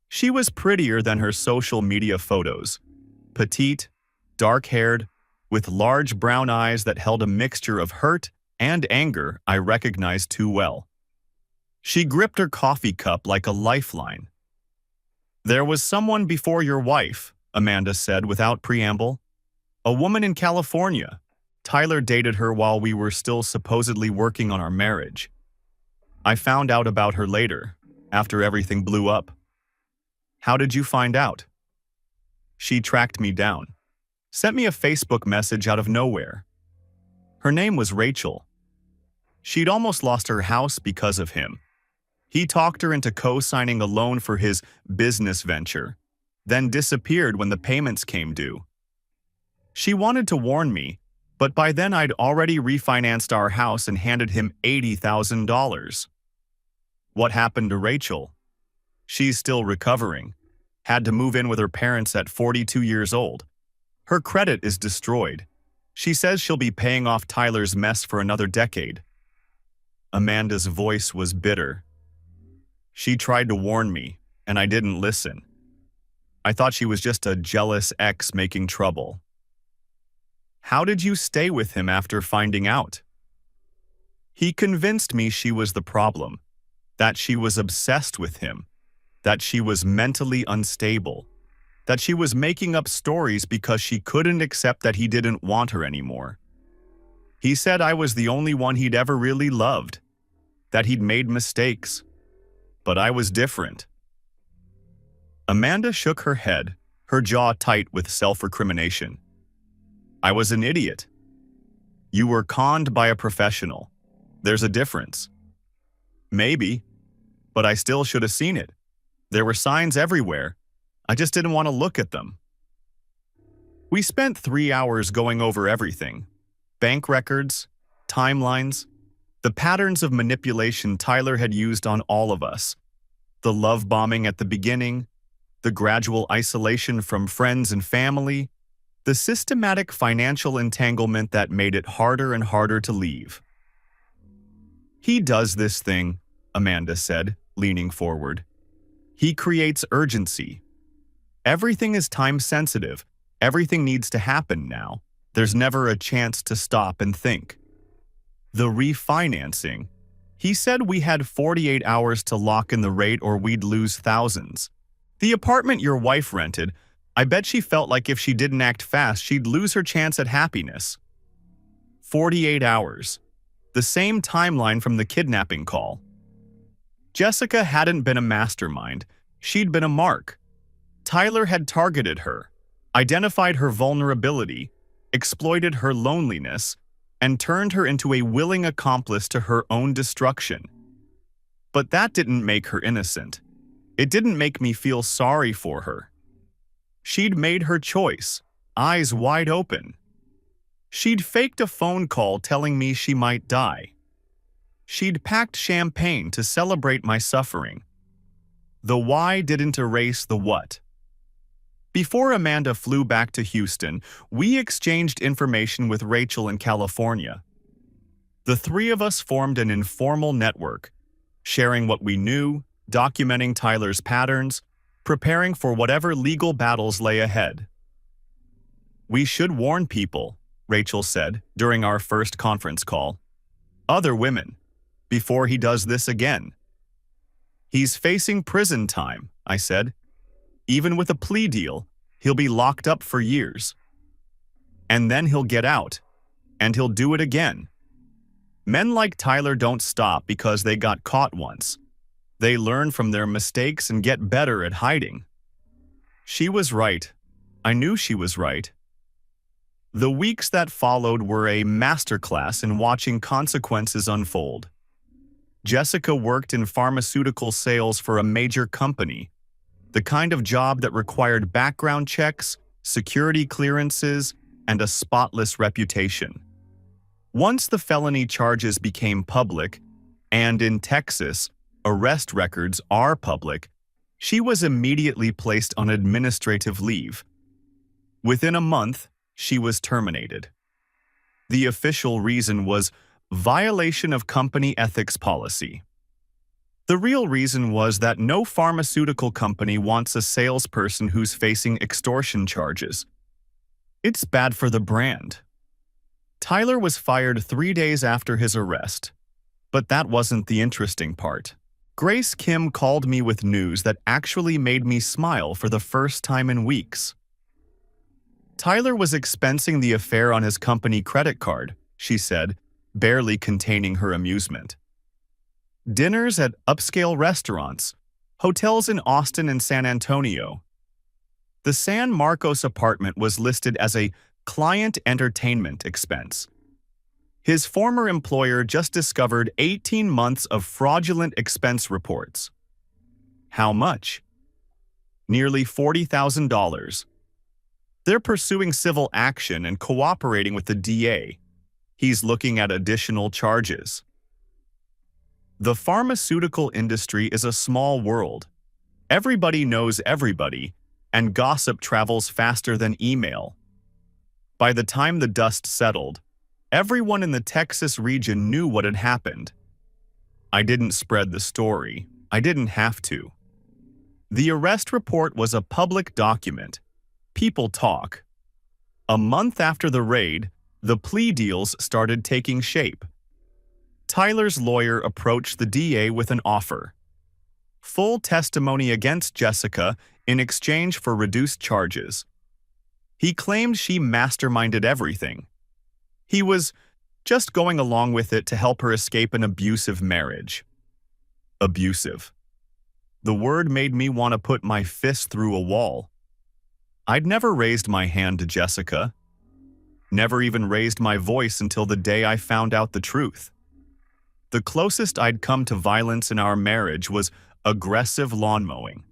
She was prettier than her social media photos, petite, dark-haired, with large brown eyes that held a mixture of hurt and anger I recognized too well. She gripped her coffee cup like a lifeline. "There was someone before your wife," Amanda said without preamble. "A woman in California. Tyler dated her while we were still supposedly working on our marriage. I found out about her later, after everything blew up." "How did you find out?" "She tracked me down. Sent me a Facebook message out of nowhere. Her name was Rachel. She'd almost lost her house because of him. He talked her into co-signing a loan for his business venture, then disappeared when the payments came due. She wanted to warn me, but by then I'd already refinanced our house and handed him $80,000. What happened to Rachel? She's still recovering. Had to move in with her parents at 42 years old. Her credit is destroyed. She says she'll be paying off Tyler's mess for another decade." Amanda's voice was bitter. "She tried to warn me, and I didn't listen. I thought she was just a jealous ex making trouble." "How did you stay with him after finding out?" "He convinced me she was the problem, that she was obsessed with him, that she was mentally unstable, that she was making up stories because she couldn't accept that he didn't want her anymore. He said I was the only one he'd ever really loved, that he'd made mistakes, but I was different." Amanda shook her head, her jaw tight with self-recrimination. "I was an idiot. You were conned by a professional. There's a difference." "Maybe, but I still should have seen it. There were signs everywhere. I just didn't want to look at them." We spent 3 hours going over everything: bank records, timelines, the patterns of manipulation Tyler had used on all of us, the love bombing at the beginning, the gradual isolation from friends and family, the systematic financial entanglement that made it harder and harder to leave. "He does this thing," Amanda said, leaning forward. "He creates urgency. Everything is time-sensitive. Everything needs to happen now. There's never a chance to stop and think. The refinancing. He said we had 48 hours to lock in the rate or we'd lose thousands. The apartment your wife rented, I bet she felt like if she didn't act fast, she'd lose her chance at happiness. 48 hours. The same timeline from the kidnapping call. Jessica hadn't been a mastermind. She'd been a mark. Tyler had targeted her, identified her vulnerability, exploited her loneliness, and turned her into a willing accomplice to her own destruction. But that didn't make her innocent. It didn't make me feel sorry for her. She'd made her choice, eyes wide open. She'd faked a phone call telling me she might die. She'd packed champagne to celebrate my suffering. The why didn't erase the what. Before Amanda flew back to Houston, we exchanged information with Rachel in California. The three of us formed an informal network, sharing what we knew, documenting Tyler's patterns, preparing for whatever legal battles lay ahead. "We should warn people," Rachel said during our first conference call. "Other women, before he does this again." "He's facing prison time," I said. "Even with a plea deal, he'll be locked up for years. And then he'll get out, and he'll do it again." Men like Tyler don't stop because they got caught once. They learn from their mistakes and get better at hiding. She was right. I knew she was right. The weeks that followed were a masterclass in watching consequences unfold. Jessica worked in pharmaceutical sales for a major company, the kind of job that required background checks, security clearances, and a spotless reputation. Once the felony charges became public, and in Texas, arrest records are public, she was immediately placed on administrative leave. Within a month, she was terminated. The official reason was violation of company ethics policy. The real reason was that no pharmaceutical company wants a salesperson who's facing extortion charges. It's bad for the brand. Tyler was fired 3 days after his arrest. But that wasn't the interesting part. Grace Kim called me with news that actually made me smile for the first time in weeks. Tyler was expensing the affair on his company credit card, she said, barely containing her amusement. Dinners at upscale restaurants, hotels in Austin and San Antonio. The San Marcos apartment was listed as a client entertainment expense. His former employer just discovered 18 months of fraudulent expense reports. How much? Nearly $40,000. They're pursuing civil action and cooperating with the DA. He's looking at additional charges. The pharmaceutical industry is a small world. Everybody knows everybody, and gossip travels faster than email. By the time the dust settled, everyone in the Texas region knew what had happened. I didn't spread the story. I didn't have to. The arrest report was a public document. People talk. A month after the raid, the plea deals started taking shape. Tyler's lawyer approached the DA with an offer. Full testimony against Jessica in exchange for reduced charges. He claimed she masterminded everything. He was just going along with it to help her escape an abusive marriage. Abusive. The word made me want to put my fist through a wall. I'd never raised my hand to Jessica. Never even raised my voice until the day I found out the truth. The closest I'd come to violence in our marriage was aggressive lawn mowing.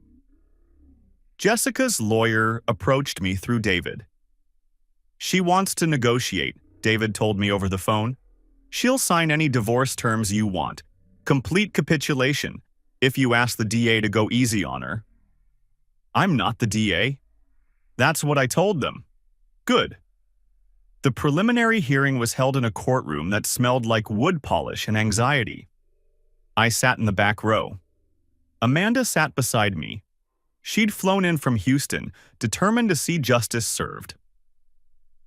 Jessica's lawyer approached me through David. She wants to negotiate, David told me over the phone. She'll sign any divorce terms you want. Complete capitulation, if you ask the DA to go easy on her. I'm not the DA. That's what I told them. Good. The preliminary hearing was held in a courtroom that smelled like wood polish and anxiety. I sat in the back row. Amanda sat beside me. She'd flown in from Houston, determined to see justice served.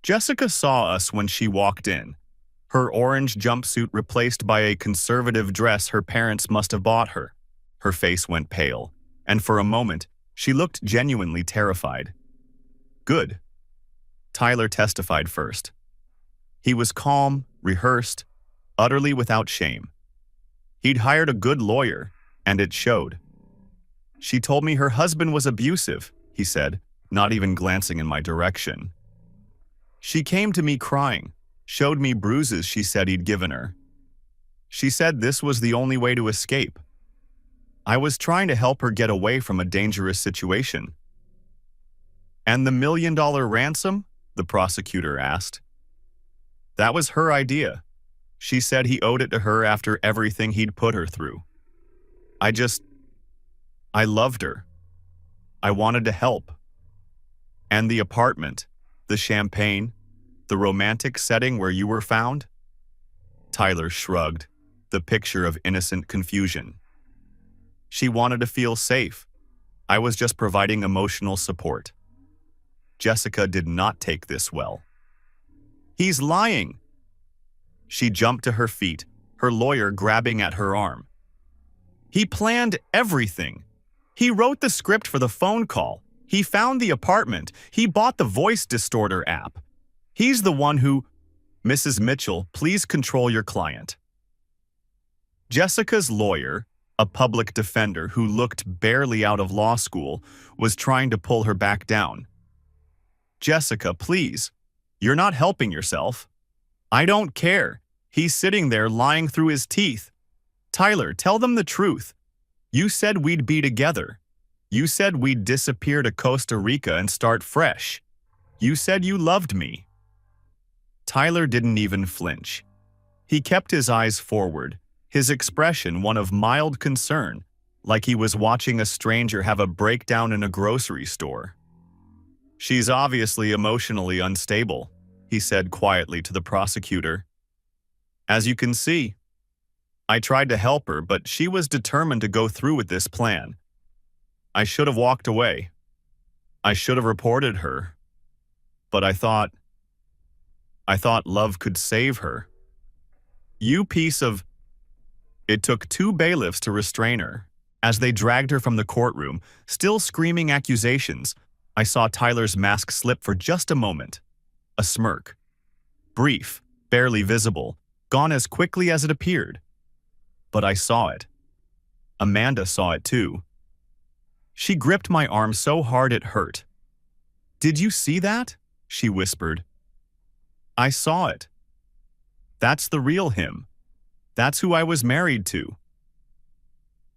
Jessica saw us when she walked in, her orange jumpsuit replaced by a conservative dress her parents must have bought her. Her face went pale, and for a moment, she looked genuinely terrified. Good. Tyler testified first. He was calm, rehearsed, utterly without shame. He'd hired a good lawyer, and it showed. She told me her husband was abusive, he said, not even glancing in my direction. She came to me crying, showed me bruises she said he'd given her. She said this was the only way to escape. I was trying to help her get away from a dangerous situation. And the $1 million ransom? The prosecutor asked. That was her idea. She said he owed it to her after everything he'd put her through. I loved her. I wanted to help. And the apartment, the champagne, the romantic setting where you were found? Tyler shrugged, the picture of innocent confusion. She wanted to feel safe. I was just providing emotional support. Jessica did not take this well. He's lying. She jumped to her feet, her lawyer grabbing at her arm. He planned everything. He wrote the script for the phone call. He found the apartment. He bought the voice distorter app. He's the one who… Mrs. Mitchell, please control your client. Jessica's lawyer, a public defender who looked barely out of law school, was trying to pull her back down. Jessica, please. You're not helping yourself. I don't care. He's sitting there lying through his teeth. Tyler, tell them the truth. You said we'd be together. You said we'd disappear to Costa Rica and start fresh. You said you loved me. Tyler didn't even flinch. He kept his eyes forward, his expression one of mild concern, like he was watching a stranger have a breakdown in a grocery store. She's obviously emotionally unstable, he said quietly to the prosecutor. As you can see, I tried to help her, but she was determined to go through with this plan. I should have walked away. I should have reported her. But I thought love could save her. You piece of… It took 2 bailiffs to restrain her. As they dragged her from the courtroom, still screaming accusations, I saw Tyler's mask slip for just a moment. A smirk. Brief, barely visible, gone as quickly as it appeared. But I saw it. Amanda saw it too. She gripped my arm so hard it hurt. Did you see that? She whispered. I saw it. That's the real him. That's who I was married to.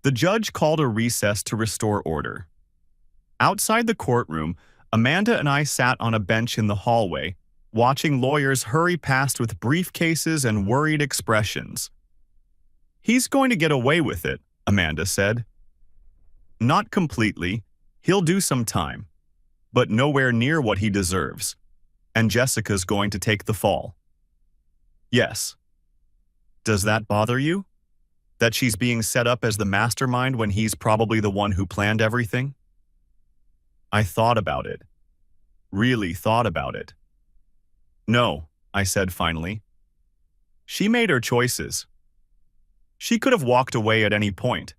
The judge called a recess to restore order. Outside the courtroom, Amanda and I sat on a bench in the hallway, watching lawyers hurry past with briefcases and worried expressions. He's going to get away with it, Amanda said. Not completely. He'll do some time, but nowhere near what he deserves. And Jessica's going to take the fall. Yes. Does that bother you? That she's being set up as the mastermind when he's probably the one who planned everything? I thought about it. Really thought about it. No, I said finally. She made her choices. She could have walked away at any point.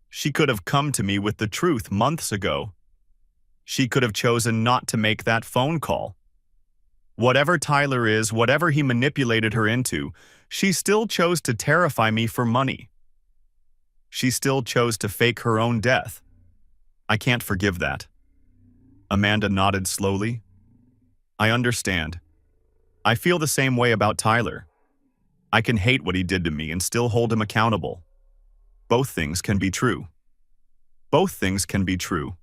She could have come to me with the truth months ago. She could have chosen not to make that phone call. Whatever Tyler is, whatever he manipulated her into, she still chose to terrify me for money. She still chose to fake her own death. I can't forgive that. Amanda nodded slowly. I understand. I feel the same way about Tyler. I can hate what he did to me and still hold him accountable. Both things can be true. Both things can be true.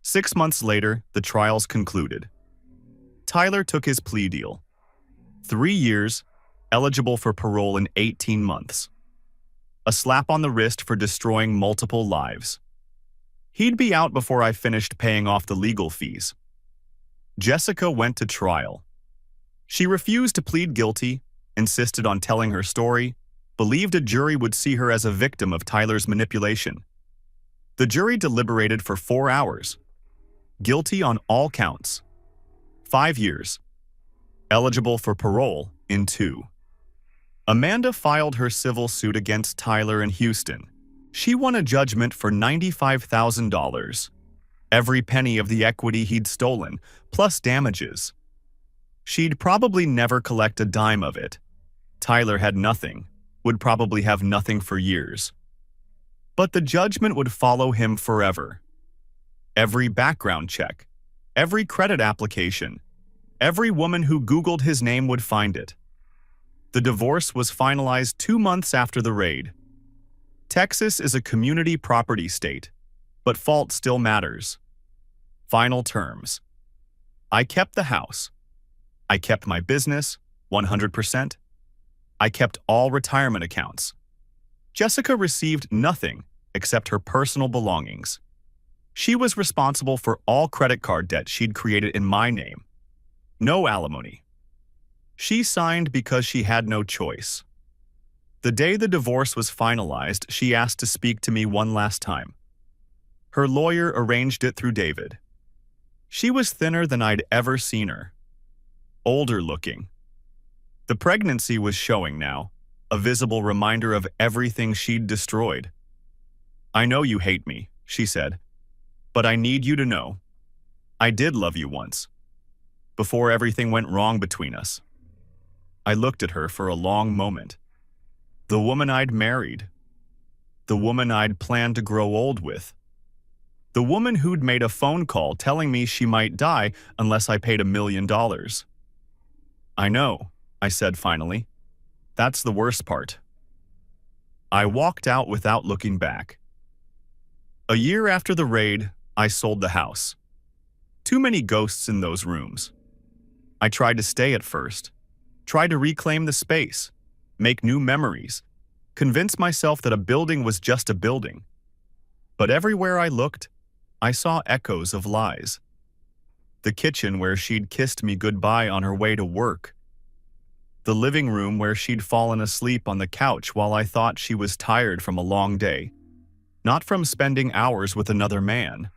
6 months later, the trials concluded. Tyler took his plea deal. 3 years, eligible for parole in 18 months. A slap on the wrist for destroying multiple lives. He'd be out before I finished paying off the legal fees. Jessica went to trial. She refused to plead guilty, insisted on telling her story, believed a jury would see her as a victim of Tyler's manipulation. The jury deliberated for 4 hours. Guilty on all counts. 5 years. Eligible for parole in 2. Amanda filed her civil suit against Tyler in Houston. She won a judgment for $95,000. Every penny of the equity he'd stolen, plus damages. She'd probably never collect a dime of it. Tyler had nothing, would probably have nothing for years. But the judgment would follow him forever. Every background check, every credit application, every woman who Googled his name would find it. The divorce was finalized 2 months after the raid. Texas is a community property state, but fault still matters. Final terms. I kept the house. I kept my business, 100%. I kept all retirement accounts. Jessica received nothing except her personal belongings. She was responsible for all credit card debt she'd created in my name. No alimony. She signed because she had no choice. The day the divorce was finalized, she asked to speak to me one last time. Her lawyer arranged it through David. She was thinner than I'd ever seen her. Older looking. The pregnancy was showing now, a visible reminder of everything she'd destroyed. "I know you hate me," she said, "but I need you to know. I did love you once. Before everything went wrong between us." I looked at her for a long moment. The woman I'd married. The woman I'd planned to grow old with. The woman who'd made a phone call telling me she might die unless I paid $1 million. "I know," I said finally. "That's the worst part." I walked out without looking back. A year after the raid, I sold the house. Too many ghosts in those rooms. I tried to stay at first. Tried to reclaim the space, make new memories, convince myself that a building was just a building. But everywhere I looked, I saw echoes of lies. The kitchen where she'd kissed me goodbye on her way to work. The living room where she'd fallen asleep on the couch while I thought she was tired from a long day, not from spending hours with another man.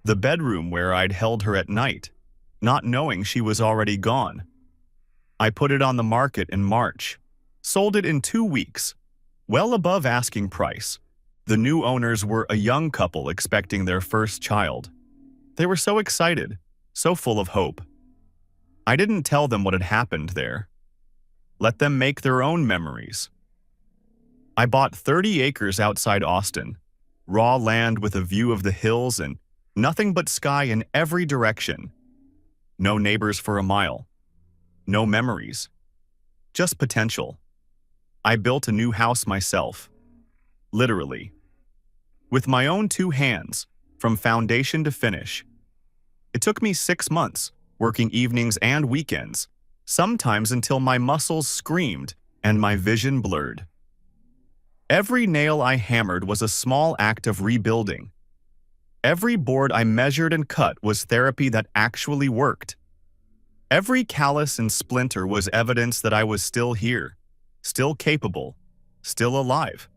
The bedroom where I'd held her at night, not knowing she was already gone. I put it on the market in March, sold it in 2 weeks, well above asking price. The new owners were a young couple expecting their first child. They were so excited, so full of hope. I didn't tell them what had happened there. Let them make their own memories. I bought 30 acres outside Austin, raw land with a view of the hills and nothing but sky in every direction. No neighbors for a mile. No memories. Just potential. I built a new house myself. Literally. With my own 2 hands, from foundation to finish. It took me 6 months, working evenings and weekends, sometimes until my muscles screamed and my vision blurred. Every nail I hammered was a small act of rebuilding. Every board I measured and cut was therapy that actually worked. Every callus and splinter was evidence that I was still here, still capable, still alive.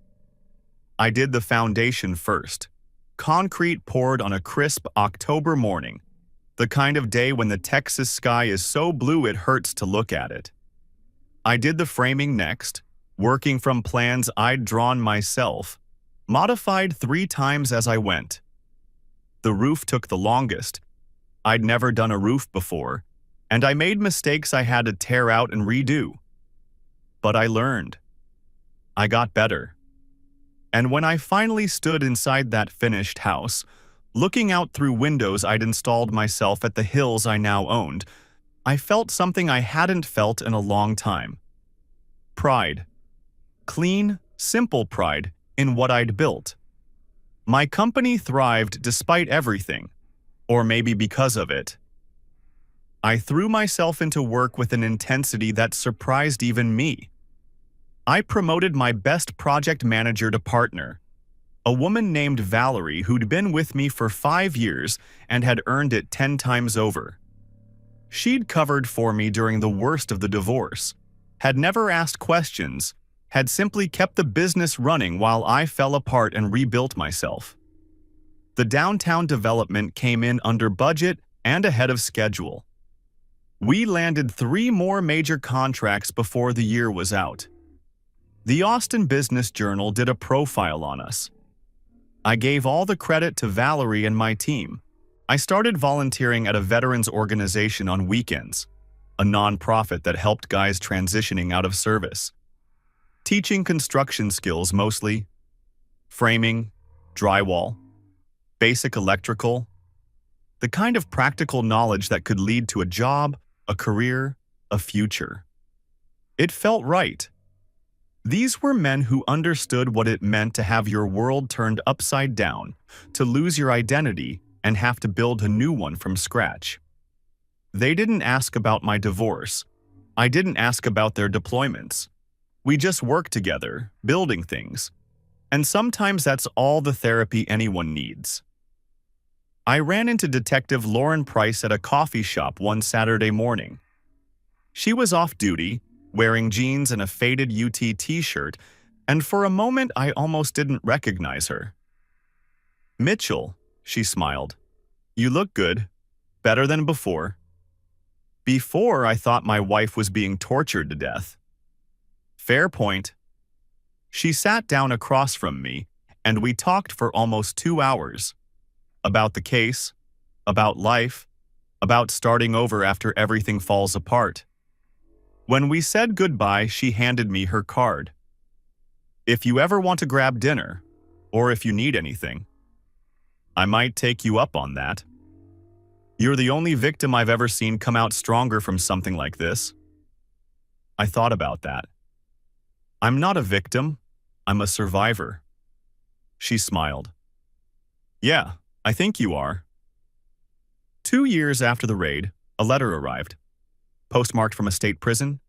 I did the foundation first. Concrete poured on a crisp October morning, the kind of day when the Texas sky is so blue it hurts to look at it. I did the framing next, working from plans I'd drawn myself, modified 3 times as I went. The roof took the longest. I'd never done a roof before, and I made mistakes I had to tear out and redo. But I learned. I got better. And when I finally stood inside that finished house, looking out through windows I'd installed myself at the hills I now owned, I felt something I hadn't felt in a long time. Pride. Clean, simple pride in what I'd built. My company thrived despite everything, or maybe because of it. I threw myself into work with an intensity that surprised even me. I promoted my best project manager to partner, a woman named Valerie who'd been with me for 5 years and had earned it 10 times over. She'd covered for me during the worst of the divorce, had never asked questions, had simply kept the business running while I fell apart and rebuilt myself. The downtown development came in under budget and ahead of schedule. We landed 3 more major contracts before the year was out. The Austin Business Journal did a profile on us. I gave all the credit to Valerie and my team. I started volunteering at a veterans organization on weekends, a nonprofit that helped guys transitioning out of service. Teaching construction skills mostly, framing, drywall, basic electrical, the kind of practical knowledge that could lead to a job, a career, a future. It felt right. These were men who understood what it meant to have your world turned upside down, to lose your identity and have to build a new one from scratch. They didn't ask about my divorce. I didn't ask about their deployments. We just worked together, building things. And sometimes that's all the therapy anyone needs. I ran into Detective Lauren Price at a coffee shop one Saturday morning. She was off duty, wearing jeans and a faded UT t-shirt, and for a moment I almost didn't recognize her. "Mitchell," she smiled. "You look good. Better than before." Before, I thought my wife was being tortured to death. Fair point. She sat down across from me, and we talked for almost 2 hours. About the case, about life, about starting over after everything falls apart. When we said goodbye, she handed me her card. "If you ever want to grab dinner, or if you need anything, I might take you up on that. You're the only victim I've ever seen come out stronger from something like this." I thought about that. I'm not a victim, I'm a survivor. She smiled. "Yeah, I think you are." 2 years after the raid, a letter arrived. Postmarked from a state prison,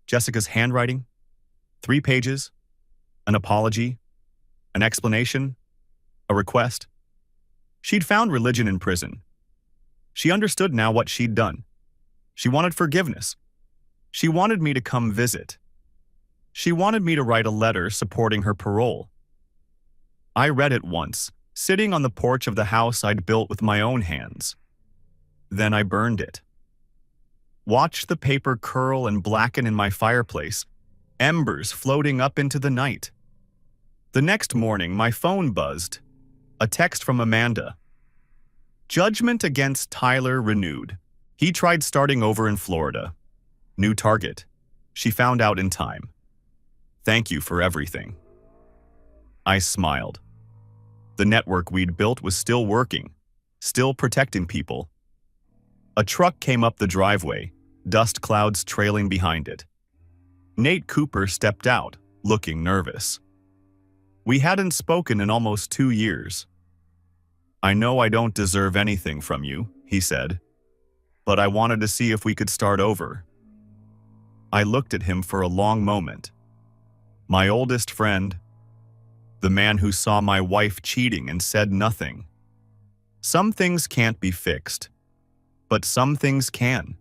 Jessica's handwriting, 3 pages, an apology, an explanation, a request. She'd found religion in prison. She understood now what she'd done. She wanted forgiveness. She wanted me to come visit. She wanted me to write a letter supporting her parole. I read it once, sitting on the porch of the house I'd built with my own hands. Then I burned it. Watched the paper curl and blacken in my fireplace, embers floating up into the night. The next morning, my phone buzzed. A text from Amanda. "Judgment against Tyler renewed. He tried starting over in Florida. New target. She found out in time. Thank you for everything." I smiled. The network we'd built was still working, still protecting people. A truck came up the driveway, dust clouds trailing behind it. Nate Cooper stepped out, looking nervous. We hadn't spoken in almost 2 years. "I know I don't deserve anything from you," he said, "but I wanted to see if we could start over." I looked at him for a long moment. My oldest friend, the man who saw my wife cheating and said nothing. Some things can't be fixed, but some things can.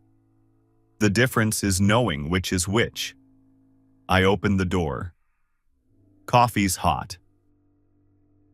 The difference is knowing which is which. I opened the door. "Coffee's hot,"